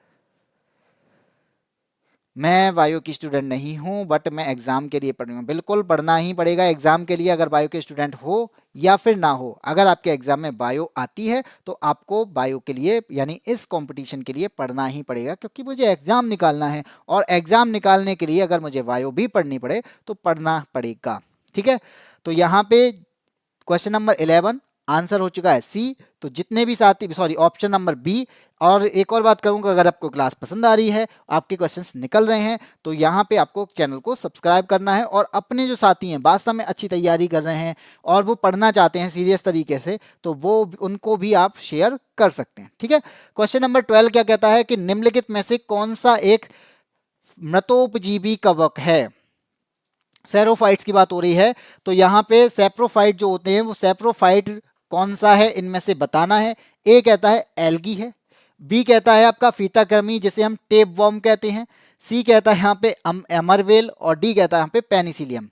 मैं बायो की स्टूडेंट नहीं हूं, बट मैं एग्जाम के लिए पढ़ रही हूँ, बिल्कुल पढ़ना ही पड़ेगा एग्जाम के लिए, अगर बायो के स्टूडेंट हो या फिर ना हो। अगर आपके एग्जाम में बायो आती है तो आपको बायो के लिए यानी इस कंपटीशन के लिए पढ़ना ही पड़ेगा, क्योंकि मुझे एग्जाम निकालना है, और एग्जाम निकालने के लिए अगर मुझे बायो भी पढ़नी पड़े तो पढ़ना पड़ेगा। ठीक है, तो यहाँ पे क्वेश्चन नंबर 11 आंसर हो चुका है सी। तो जितने भी साथी, सॉरी, ऑप्शन नंबर बी। और एक और बात करूंगा, अगर आपको क्लास पसंद आ रही है, आपके क्वेश्चंस निकल रहे हैं, तो यहाँ पे आपको चैनल को सब्सक्राइब करना है, और अपने जो साथी हैं वास्तव में अच्छी तैयारी कर रहे हैं और वो पढ़ना चाहते हैं सीरियस तरीके से, तो वो उनको भी आप शेयर कर सकते हैं। ठीक है, क्वेश्चन नंबर 12 क्या कहता है कि निम्नलिखित में से कौन सा एक मृतोपजीवी कवक है। सेरोफाइट्स की बात हो रही है, तो यहाँ पे सेप्रोफाइट जो होते हैं वो सेप्रोफाइट कौन सा है इनमें से बताना है। ए कहता है एल्गी है, बी कहता है आपका फीताकृमि जिसे हम टेप वॉर्म कहते हैं, सी कहता है यहाँ पे एमरवेल, और डी कहता है यहाँ पे पेनिसिलियम।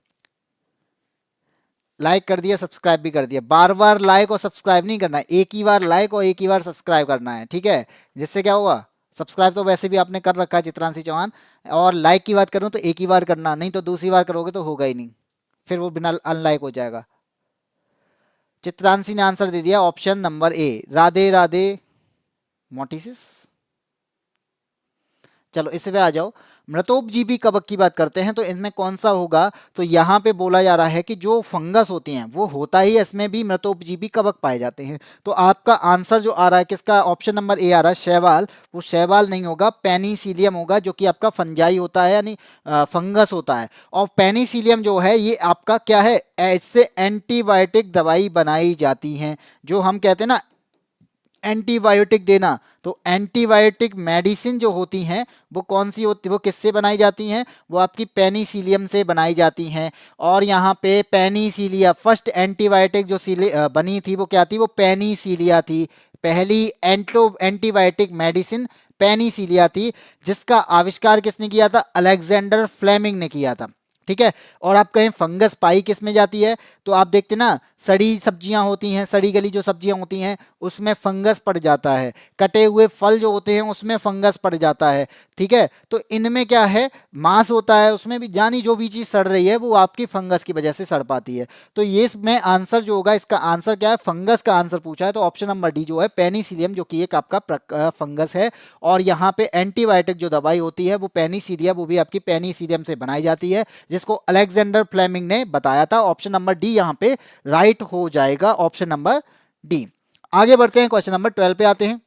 लाइक कर दिया, सब्सक्राइब भी कर दिया, बार बार लाइक और सब्सक्राइब नहीं करना है, एक ही बार लाइक और एक ही बार सब्सक्राइब करना है। ठीक है, जिससे क्या होगा, सब्सक्राइब तो वैसे भी आपने कर रखा है चित्रांशी चौहान, और लाइक की बात करूं तो एक ही बार करना, नहीं तो दूसरी बार करोगे तो होगा ही नहीं, फिर वो बिना अनलाइक हो जाएगा। चित्रांशी ने आंसर दे दिया option number A, Radhe Radhe मोटिसिस। चलो इस पे आ जाओ, मृतोपजीवी कवक की बात करते हैं तो इनमें कौन सा होगा, तो यहाँ पे बोला जा रहा है कि जो फंगस होती हैं वो होता ही, इसमें भी मृतोपजीवी कवक पाए जाते हैं। तो आपका आंसर जो आ रहा है किसका, ऑप्शन नंबर ए आ रहा है शैवाल। वो शैवाल नहीं होगा, पेनिसिलियम होगा, जो कि आपका फंजाई होता है यानी फंगस होता है। और पेनिसिलियम जो है ये आपका क्या है, इससे एंटीबायोटिक दवाई बनाई जाती हैं, जो हम कहते हैं ना एंटीबायोटिक देना, तो एंटीबायोटिक मेडिसिन जो होती हैं वो कौन सी होती, वो किससे बनाई जाती हैं, वो आपकी पेनिसिलियम से बनाई जाती हैं। और यहाँ पे पेनिसिलिया, फर्स्ट एंटीबायोटिक जो बनी थी वो क्या थी, वो पेनिसिलिया थी। पहली एंटीबायोटिक मेडिसिन पेनिसिलिया थी, जिसका आविष्कार किसने किया था, अलेक्जेंडर फ्लेमिंग ने किया था। ठीक है। और आप कहें फंगस पाई किस में जाती है, तो आप देखते ना सड़ी सब्जियां होती हैं, सड़ी गली जो सब्जियां होती हैं उसमें फंगस पड़ जाता है, कटे हुए फल जो होते हैं उसमें फंगस पड़ जाता है। ठीक है। तो इनमें क्या है, मांस होता है, उसमें भी जानी जो भी चीज सड़ रही है वो आपकी फंगस की वजह से सड़ पाती है। तो ये इसमें आंसर जो होगा, इसका आंसर क्या है, फंगस का आंसर पूछा है, तो ऑप्शन नंबर डी जो है पेनिसिलियम, जो कि एक आपका फंगस है। और यहाँ पे एंटीबायोटिक जो दवाई होती है वो पेनिसिलिया, वो भी आपकी पेनिसिलियम से बनाई जाती है, जिसको अलेक्जेंडर फ्लेमिंग ने बताया था। ऑप्शन नंबर डी यहाँ पे राइट हो जाएगा, ऑप्शन नंबर डी। आगे बढ़ते हैं, क्वेश्चन नंबर 12 पे आते हैं।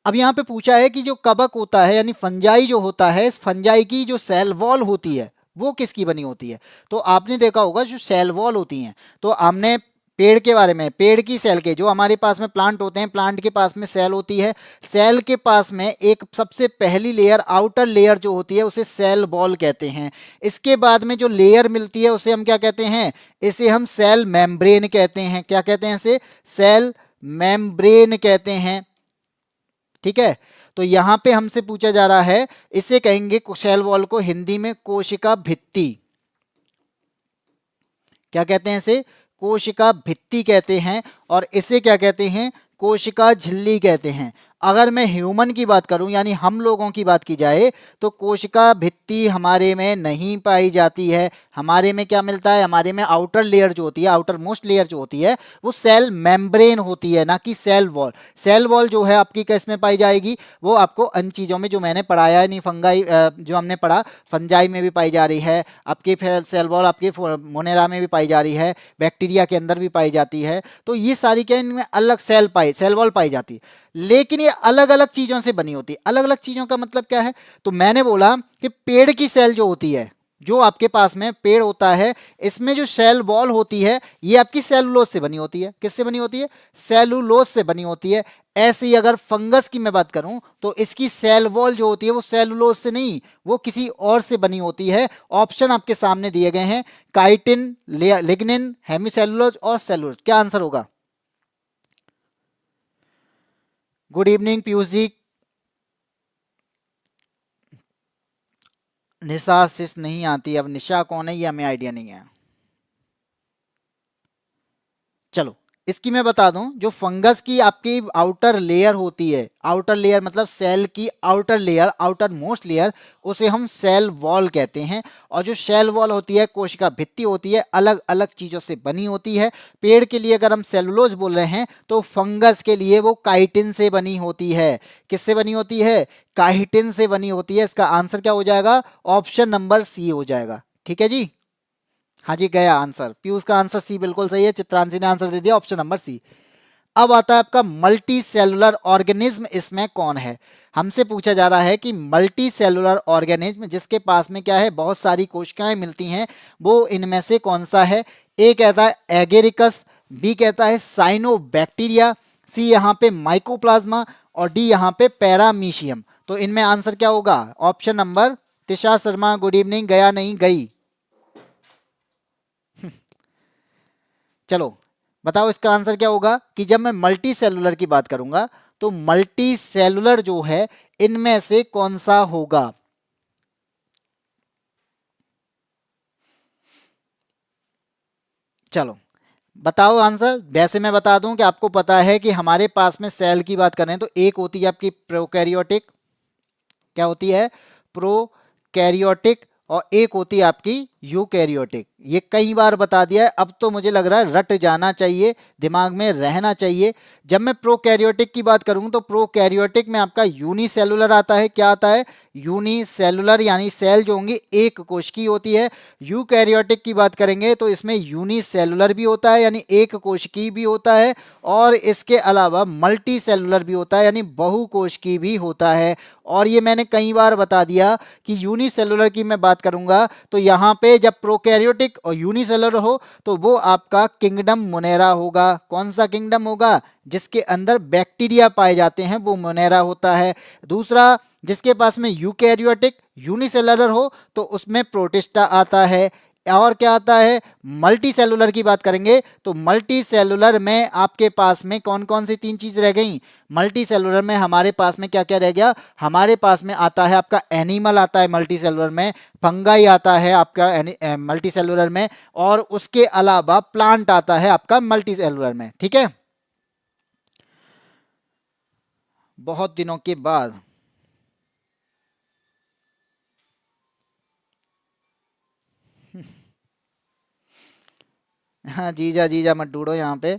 अब यहाँ पे पूछा है कि जो कवक होता है यानी फंजाई जो होता है, इस फंजाई की जो सेल वॉल होती है वो किसकी बनी होती है। तो आपने देखा होगा जो सेल वॉल होती हैं, तो हमने पेड़ के बारे में, पेड़ की सेल के, जो हमारे पास में प्लांट होते हैं, प्लांट के पास में सेल होती है, सेल के पास में एक सबसे पहली लेयर, आउटर लेयर जो होती है उसे सेल वॉल कहते हैं। इसके बाद में जो लेयर मिलती है उसे हम क्या कहते हैं, इसे हम सेल मेम्ब्रेन कहते हैं। क्या कहते हैं इसे, सेल मेम्ब्रेन कहते हैं। ठीक है। तो यहां पे हमसे पूछा जा रहा है, इसे कहेंगे सेल वॉल को हिंदी में कोशिका भित्ति। क्या कहते हैं इसे, कोशिका भित्ति कहते हैं। और इसे क्या कहते हैं, कोशिका झिल्ली कहते हैं। अगर मैं ह्यूमन की बात करूं यानी हम लोगों की बात की जाए, तो कोशिका भित्ति हमारे में नहीं पाई जाती है। हमारे में क्या मिलता है, हमारे में आउटर लेयर जो होती है, आउटर मोस्ट लेयर जो होती है वो सेल मेम्ब्रेन होती है, ना कि सेल वॉल। सेल वॉल जो है आपकी किस में पाई जाएगी, वो आपको अन्य चीज़ों में जो मैंने पढ़ाया है, नहीं फंगाई जो हमने पढ़ा, फंजाई में भी पाई जा रही है आपकी सेल वॉल, आपकी मोनेरा में भी पाई जा रही है, बैक्टीरिया के अंदर भी पाई जाती है। तो ये सारी क्या, इनमें अलग सेल वॉल पाई जाती है, लेकिन ये अलग अलग चीजों से बनी होती है। अलग अलग चीजों का मतलब क्या है, तो मैंने बोला कि पेड़ की सेल जो होती है, जो आपके पास में पेड़ होता है, इसमें जो सेल वॉल होती है ये आपकी सेलुलोज से बनी होती है। किससे बनी होती है, सेलुलोज से बनी होती है। ऐसे ही अगर फंगस की मैं बात करूं तो इसकी सेल वॉल जो होती है वो सेलुलोज से नहीं, वो किसी और से बनी होती है। ऑप्शन आपके सामने दिए गए हैं, काइटिन, लिग्निन, हेमिसेलुलोज और सेलुलोज। क्या आंसर होगा। Good evening Piyush ji. निशा शिश नहीं आती, अब निशा कौन है ये हमें आइडिया नहीं है। चलो इसकी मैं बता दूं, जो फंगस की आपकी आउटर लेयर होती है, आउटर लेयर मतलब सेल की outer layer, outer most layer, उसे हम सेल वॉल कहते हैं। और जो सेल वॉल होती है, कोशिका भित्ति होती है, अलग अलग चीजों से बनी होती है। पेड़ के लिए अगर हम सेलुलोज बोल रहे हैं तो फंगस के लिए वो काइटिन से बनी होती है। किससे बनी होती है, काइटिन से बनी होती है। इसका आंसर क्या हो जाएगा, ऑप्शन नंबर सी हो जाएगा। ठीक है जी, हाँ जी गया आंसर, पीयूष का आंसर सी बिल्कुल सही है, चित्रांशी ने आंसर दे दिया ऑप्शन नंबर सी। अब आता है आपका मल्टी सेलुलर ऑर्गेनिज्म, इसमें कौन है। हमसे पूछा जा रहा है कि मल्टी सेलुलर ऑर्गेनिज्म जिसके पास में क्या है, बहुत सारी कोशिकाएं मिलती हैं, वो इनमें से कौन सा है। ए कहता है एगेरिकस, बी कहता है साइनोबैक्टीरिया, सी यहाँ पे माइकोप्लाज्मा और डी यहाँ पे पैरामीशियम। तो इनमें आंसर क्या होगा, option number, Tisha Sharma good evening, गया नहीं गई। चलो बताओ इसका आंसर क्या होगा, कि जब मैं मल्टी सेलुलर की बात करूंगा तो मल्टी सेलुलर जो है इनमें से कौन सा होगा। चलो बताओ आंसर। वैसे मैं बता दूं कि आपको पता है कि हमारे पास में सेल की बात करें तो एक होती है आपकी प्रोकैरियोटिक, क्या होती है, प्रोकैरियोटिक, और एक होती है आपकी यूकैरियोटिक। ये कई बार बता दिया है, अब तो मुझे लग रहा है रट जाना चाहिए, दिमाग में रहना चाहिए। जब मैं प्रोकैरियोटिक की बात करूं तो प्रोकैरियोटिक में आपका यूनिसेलुलर आता है। क्या आता है, यूनिसेलुलर, यानी सेल जो होंगी एक कोशिकीय होती है। यूकैरियोटिक की बात करेंगे तो इसमें यूनिसेलुलर भी होता है यानी एक कोशिकीय भी होता है, और इसके अलावा मल्टी सेलुलर भी होता है यानी बहुकोशिकीय भी होता है। और ये मैंने कई बार बता दिया कि यूनिसेलुलर की मैं बात करूंगा तो यहाँ पे पे जब प्रोकैरियोटिक और यूनिसेलुलर हो तो वो आपका किंगडम मोनेरा होगा। कौन सा किंगडम होगा? जिसके अंदर बैक्टीरिया पाए जाते हैं वो मोनेरा होता है। दूसरा, जिसके पास में यूकैरियोटिक यूनिसेलुलर हो तो उसमें प्रोटिस्टा आता है। और क्या आता है? मल्टी सेलुलर की बात करेंगे तो मल्टी सेलुलर में आपके पास में कौन कौन सी 3 चीज रह गई? मल्टी सेलुलर में हमारे पास में क्या क्या रह गया? हमारे पास में आता है आपका एनिमल आता है मल्टी सेलुलर में, फंगाई आता है आपका मल्टी सेलुलर में, और उसके अलावा प्लांट आता है आपका मल्टी सेलुलर में। ठीक है, बहुत दिनों के बाद। हाँ, जीजा जीजा मत ढूंढो यहाँ पे,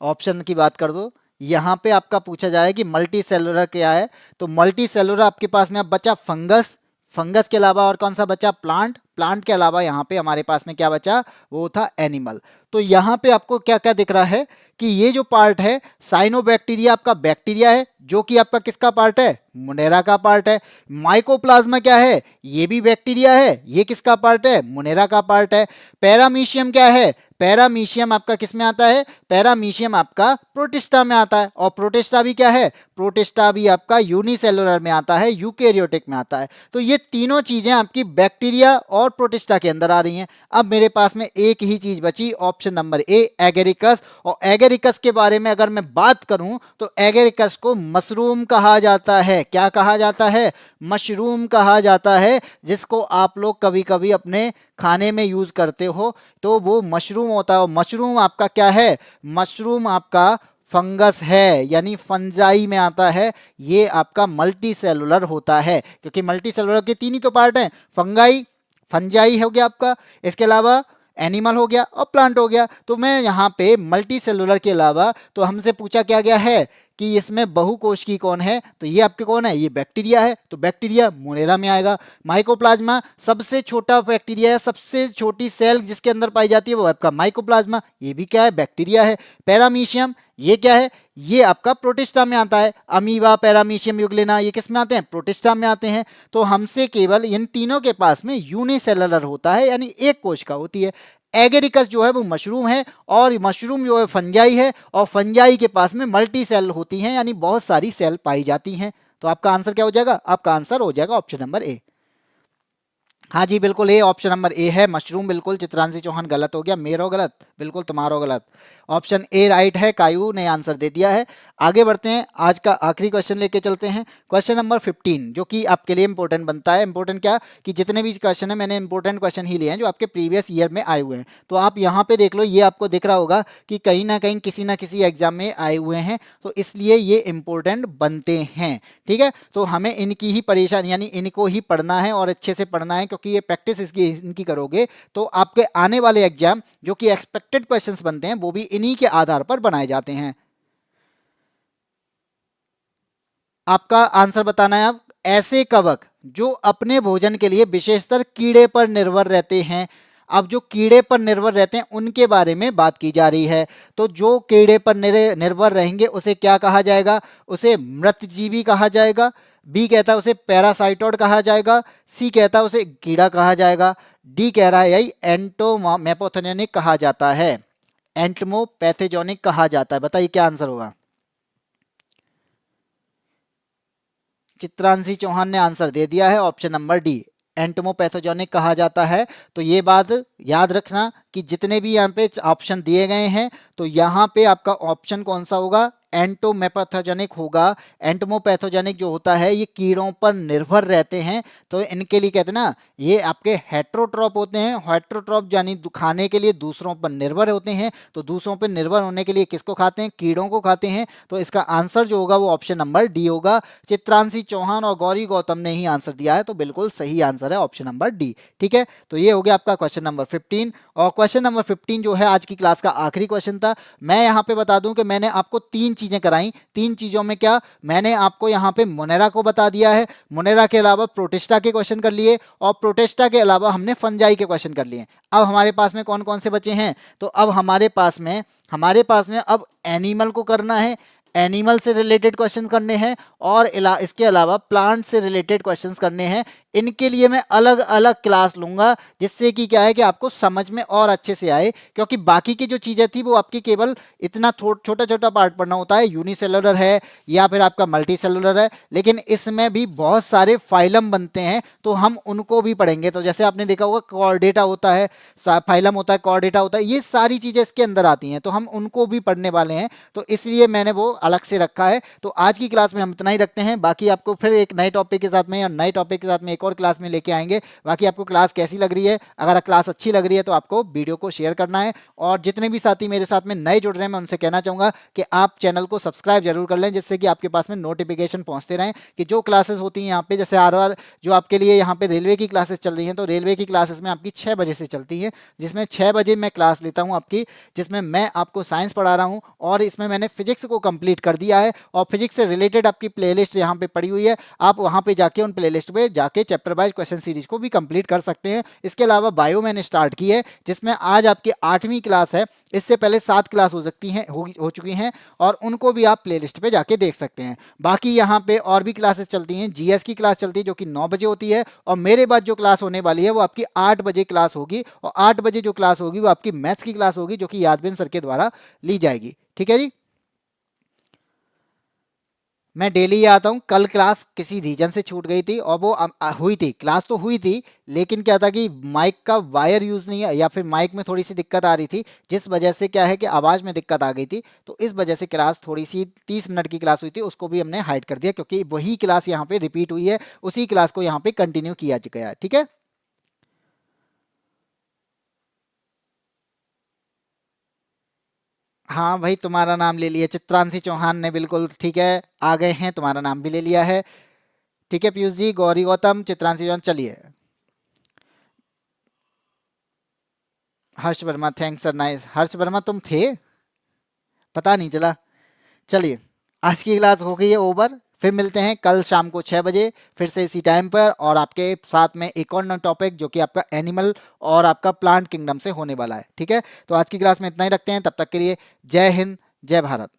ऑप्शन की बात कर दो। यहाँ पे आपका पूछा जाए कि मल्टी सेलुलर क्या है, तो मल्टी सेलुलर आपके पास में अब बचा फंगस, फंगस के अलावा और कौन सा बचा? प्लांट, प्लांट के अलावा यहाँ पे हमारे पास में क्या बचा? वो था एनिमल। तो यहाँ पे आपको क्या क्या दिख रहा है कि ये जो पार्ट है साइनोबैक्टीरिया आपका बैक्टीरिया है, जो कि आपका किसका पार्ट है? मोनेरा का पार्ट है। माइकोप्लाज्मा क्या है? ये भी बैक्टीरिया है, ये किसका पार्ट है? मोनेरा का पार्ट है। पैरामीशियम क्या है? पैरामीशियम आपका किस में आता है? पैरामीशियम आपका प्रोटिस्टा में आता है। और प्रोटिस्टा भी क्या है? प्रोटिस्टा भी आपका यूनिसेलुलर में आता है, यूकैरियोटिक में आता है। तो ये तीनों चीजें आपकी बैक्टीरिया और प्रोटिस्टा के अंदर आ रही हैं। अब मेरे पास में एक ही चीज बची, ऑप्शन नंबर ए, एगेरिकस। और एगेरिकस के बारे में अगर मैं बात करूं तो एगेरिकस को मशरूम कहा जाता है। क्या कहा जाता है? मशरूम कहा जाता है, जिसको आप लोग कभी कभी अपने खाने में यूज करते हो तो वो मशरूम होता है। मशरूम आपका क्या है? मशरूम आपका फंगस है, यानी फंजाई में आता है। ये आपका मल्टी सेलुलर होता है, क्योंकि मल्टी सेलुलर के 3 ही तो पार्ट हैं, फंगाई, फंजाई हो गया आपका, इसके अलावा एनिमल हो गया और प्लांट हो गया। तो मैं यहाँ पे मल्टी सेलुलर के अलावा तो हमसे पूछा क्या गया है कि इसमें बहुकोशिकी कौन है, तो ये आपके कौन है? ये बैक्टीरिया है, तो बैक्टीरिया मोनेरा में आएगा। माइकोप्लाज्मा सबसे छोटा बैक्टीरिया है, सबसे छोटी सेल जिसके अंदर पाई जाती है वो आपका माइकोप्लाज्मा, ये भी क्या है? बैक्टीरिया है। पैरामीशियम ये क्या है? ये आपका प्रोटिस्टा में आता है। अमीबा, पैरामीशियम, यूग्लिना ये किस में आते हैं? प्रोटिस्टा में आते हैं। तो हमसे केवल इन तीनों के पास में यूनिसेलुलर होता है, यानी एक कोशिका होती है। एगेरिकस जो है वो मशरूम है, और मशरूम जो है फंजाई है, और फंजाई के पास में मल्टी सेल होती हैं, यानी बहुत सारी सेल पाई जाती हैं। तो आपका आंसर क्या हो जाएगा? आपका आंसर हो जाएगा ऑप्शन नंबर ए। हाँ जी बिल्कुल, ए ऑप्शन नंबर ए है मशरूम। बिल्कुल चित्रांशी चौहान गलत हो गया, मेरो गलत, बिल्कुल तुम्हारो गलत। ऑप्शन ए राइट है, कायू ने आंसर दे दिया है। आगे बढ़ते हैं, आज का आखिरी क्वेश्चन लेके चलते हैं, क्वेश्चन नंबर 15, जो कि आपके लिए इंपॉर्टेंट बनता है। इंपॉर्टेंट क्या कि जितने भी क्वेश्चन है मैंने इंपॉर्टेंट क्वेश्चन ही लिए हैं जो आपके प्रीवियस ईयर में आए हुए हैं। तो आप यहाँ पे देख लो, ये आपको दिख रहा होगा कि कहीं ना कहीं किसी ना किसी एग्जाम में आए हुए हैं, तो इसलिए ये इंपॉर्टेंट बनते हैं। ठीक है, तो हमें इनकी ही परेशानी, यानी इनको ही पढ़ना है और अच्छे से पढ़ना है, क्योंकि ये प्रैक्टिस इसकी इनकी करोगे तो आपके आने वाले एग्जाम जो कि एक्सपेक्टेड क्वेश्चंस बनते हैं वो भी इन्हीं के आधार पर बनाए जाते हैं। आपका आंसर बताना है। आप ऐसे कवक जो अपने भोजन के लिए विशेषतर कीड़े पर निर्भर रहते हैं। अब जो कीड़े पर निर्भर रहते हैं उनके बारे में बात की जा रही है। तो जो कीड़े पर निर्भर रहेंगे उसे क्या कहा जाएगा? उसे मृतजीवी कहा जाएगा। बी कहता है उसे पैरासाइटोड कहा जाएगा। सी कहता है उसे कीड़ा कहा जाएगा। डी कह रहा है यही एंटोमैपोथेनिक कहा जाता है, एंटमोपैथोजेनिक कहा जाता है। बताइए क्या आंसर होगा? चित्रांशी चौहान ने आंसर दे दिया है, ऑप्शन नंबर डी, एंटोमोपैथोजेनिक कहा जाता है। तो ये बात याद रखना कि जितने भी यहाँ पे ऑप्शन दिए गए हैं तो यहाँ पे आपका ऑप्शन कौन सा होगा? एंटोमैपैथोजेनिक होगा। एंटोमोपैथोजेनिक जो होता है ये कीड़ों पर निर्भर रहते हैं, तो इनके लिए कहते हैं ना, ये आपके हेट्रोट्रॉप होते हैं। हेट्रोट्रॉप यानी खाने के लिए दूसरों पर निर्भर होते हैं, तो दूसरों पर निर्भर होने के लिए किसको खाते हैं? कीड़ों को खाते हैं। तो इसका आंसर जो होगा वो ऑप्शन नंबर डी होगा। चित्रांशी चौहान और गौरी गौतम ने ही आंसर दिया है, तो बिल्कुल सही आंसर है ऑप्शन नंबर डी। ठीक है, तो ये हो गया आपका क्वेश्चन नंबर 15। और क्वेश्चन नंबर 15 जो है आज की क्लास का आखिरी क्वेश्चन था। मैं यहाँ पे बता दूं कि मैंने आपको 3 चीजें कराई। 3 चीजों में क्या? मैंने आपको यहाँ पे मोनेरा को बता दिया है, मोनेरा के अलावा प्रोटिस्टा के क्वेश्चन कर लिए, और प्रोटिस्टा के अलावा हमने फंजाई के क्वेश्चन कर लिए। अब हमारे पास में कौन कौन से बचे हैं? तो अब हमारे पास में अब एनिमल को करना है। एनिमल से रिलेटेड क्वेश्चन करने हैं और इसके अलावा प्लांट से रिलेटेड क्वेश्चंस करने हैं। इनके लिए मैं अलग अलग क्लास लूंगा, जिससे कि क्या है कि आपको समझ में और अच्छे से आए, क्योंकि बाकी की जो चीजें थी वो आपकी केवल इतना छोटा छोटा पार्ट पढ़ना होता है, यूनिसेलुलर है या फिर आपका मल्टी सेलुलर है, लेकिन इसमें भी बहुत सारे फाइलम बनते हैं तो हम उनको भी पढ़ेंगे। तो जैसे आपने देखा होगा कॉर्डेटा होता है, फाइलम होता है, कॉर्डेटा होता है, ये सारी चीजें इसके अंदर आती हैं, तो हम उनको भी पढ़ने वाले हैं, तो इसलिए मैंने वो अलग से रखा है। तो आज की क्लास में हम इतना ही रखते हैं, बाकी आपको फिर एक नए टॉपिक के साथ में या नए टॉपिक के साथ में एक और क्लास में लेके आएंगे। बाकी आपको क्लास कैसी लग रही है, अगर क्लास अच्छी लग रही है तो आपको वीडियो को शेयर करना है, और जितने भी साथी मेरे साथ में नए जुड़ रहे हैं मैं उनसे कहना चाहूंगा कि आप चैनल को सब्सक्राइब जरूर कर लें, जिससे कि आपके पास में नोटिफिकेशन पहुंचते रहें कि जो क्लासेस होती हैं यहाँ पे, जैसे आर जो आपके लिए यहाँ पे रेलवे की क्लासेस चल रही हैं, तो रेलवे की क्लासेस में आपकी 6 बजे से चलती है, जिसमें 6 बजे मैं क्लास लेता हूँ आपकी, जिसमें मैं आपको साइंस पढ़ा रहा हूँ, और इसमें मैंने फिजिक्स को कंप्लीट कर दिया है, और फिजिक्स से रिलेटेड आपकी प्लेलिस्ट यहाँ पे पड़ी हुई है, आप वहाँ पे जाके उन प्लेलिस्ट पे जाके चैप्टर वाइज क्वेश्चन सीरीज को भी कंप्लीट कर सकते हैं। इसके अलावा बायो मैंने स्टार्ट की है, जिसमें आज आपकी 8वीं क्लास है, इससे पहले 7 क्लास हो सकती हैं, हो चुकी हैं, और उनको भी आप प्लेलिस्ट पे जाके देख सकते हैं। बाकी यहाँ पे और भी क्लासेस चलती हैं, जीएस की क्लास चलती है जो कि 9 बजे होती है, और मेरे बाद जो क्लास होने वाली है वो आपकी 8 बजे क्लास होगी, और 8 बजे जो क्लास होगी वो आपकी मैथ्स की क्लास होगी, जो कि यादविन सर के द्वारा ली जाएगी। ठीक है जी, मैं डेली ही आता हूँ। कल क्लास किसी रीजन से छूट गई थी, और वो हुई थी, क्लास तो हुई थी, लेकिन क्या था कि माइक का वायर यूज़ नहीं है, या फिर माइक में थोड़ी सी दिक्कत आ रही थी, जिस वजह से क्या है कि आवाज़ में दिक्कत आ गई थी, तो इस वजह से क्लास थोड़ी सी 30 मिनट की क्लास हुई थी, उसको भी हमने हाइड कर दिया, क्योंकि वही क्लास यहाँ पे रिपीट हुई है, उसी क्लास को यहाँ पे कंटिन्यू किया गया है। ठीक है, हाँ भाई, तुम्हारा नाम ले लिया चित्रांशी चौहान ने, बिल्कुल ठीक है, आ गए हैं, तुम्हारा नाम भी ले लिया है। ठीक है पीयूष जी, गौरी गौतम, चित्रांशी चौहान, चलिए। हर्ष वर्मा, थैंक्स सर, नाइस। हर्ष वर्मा तुम थे, पता नहीं चला। चलिए, आज की क्लास हो गई है ओवर, फिर मिलते हैं कल शाम को 6 बजे फिर से इसी टाइम पर, और आपके साथ में एक और नया टॉपिक जो कि आपका एनिमल और आपका प्लांट किंगडम से होने वाला है। ठीक है, तो आज की क्लास में इतना ही रखते हैं, तब तक के लिए जय हिंद, जय भारत।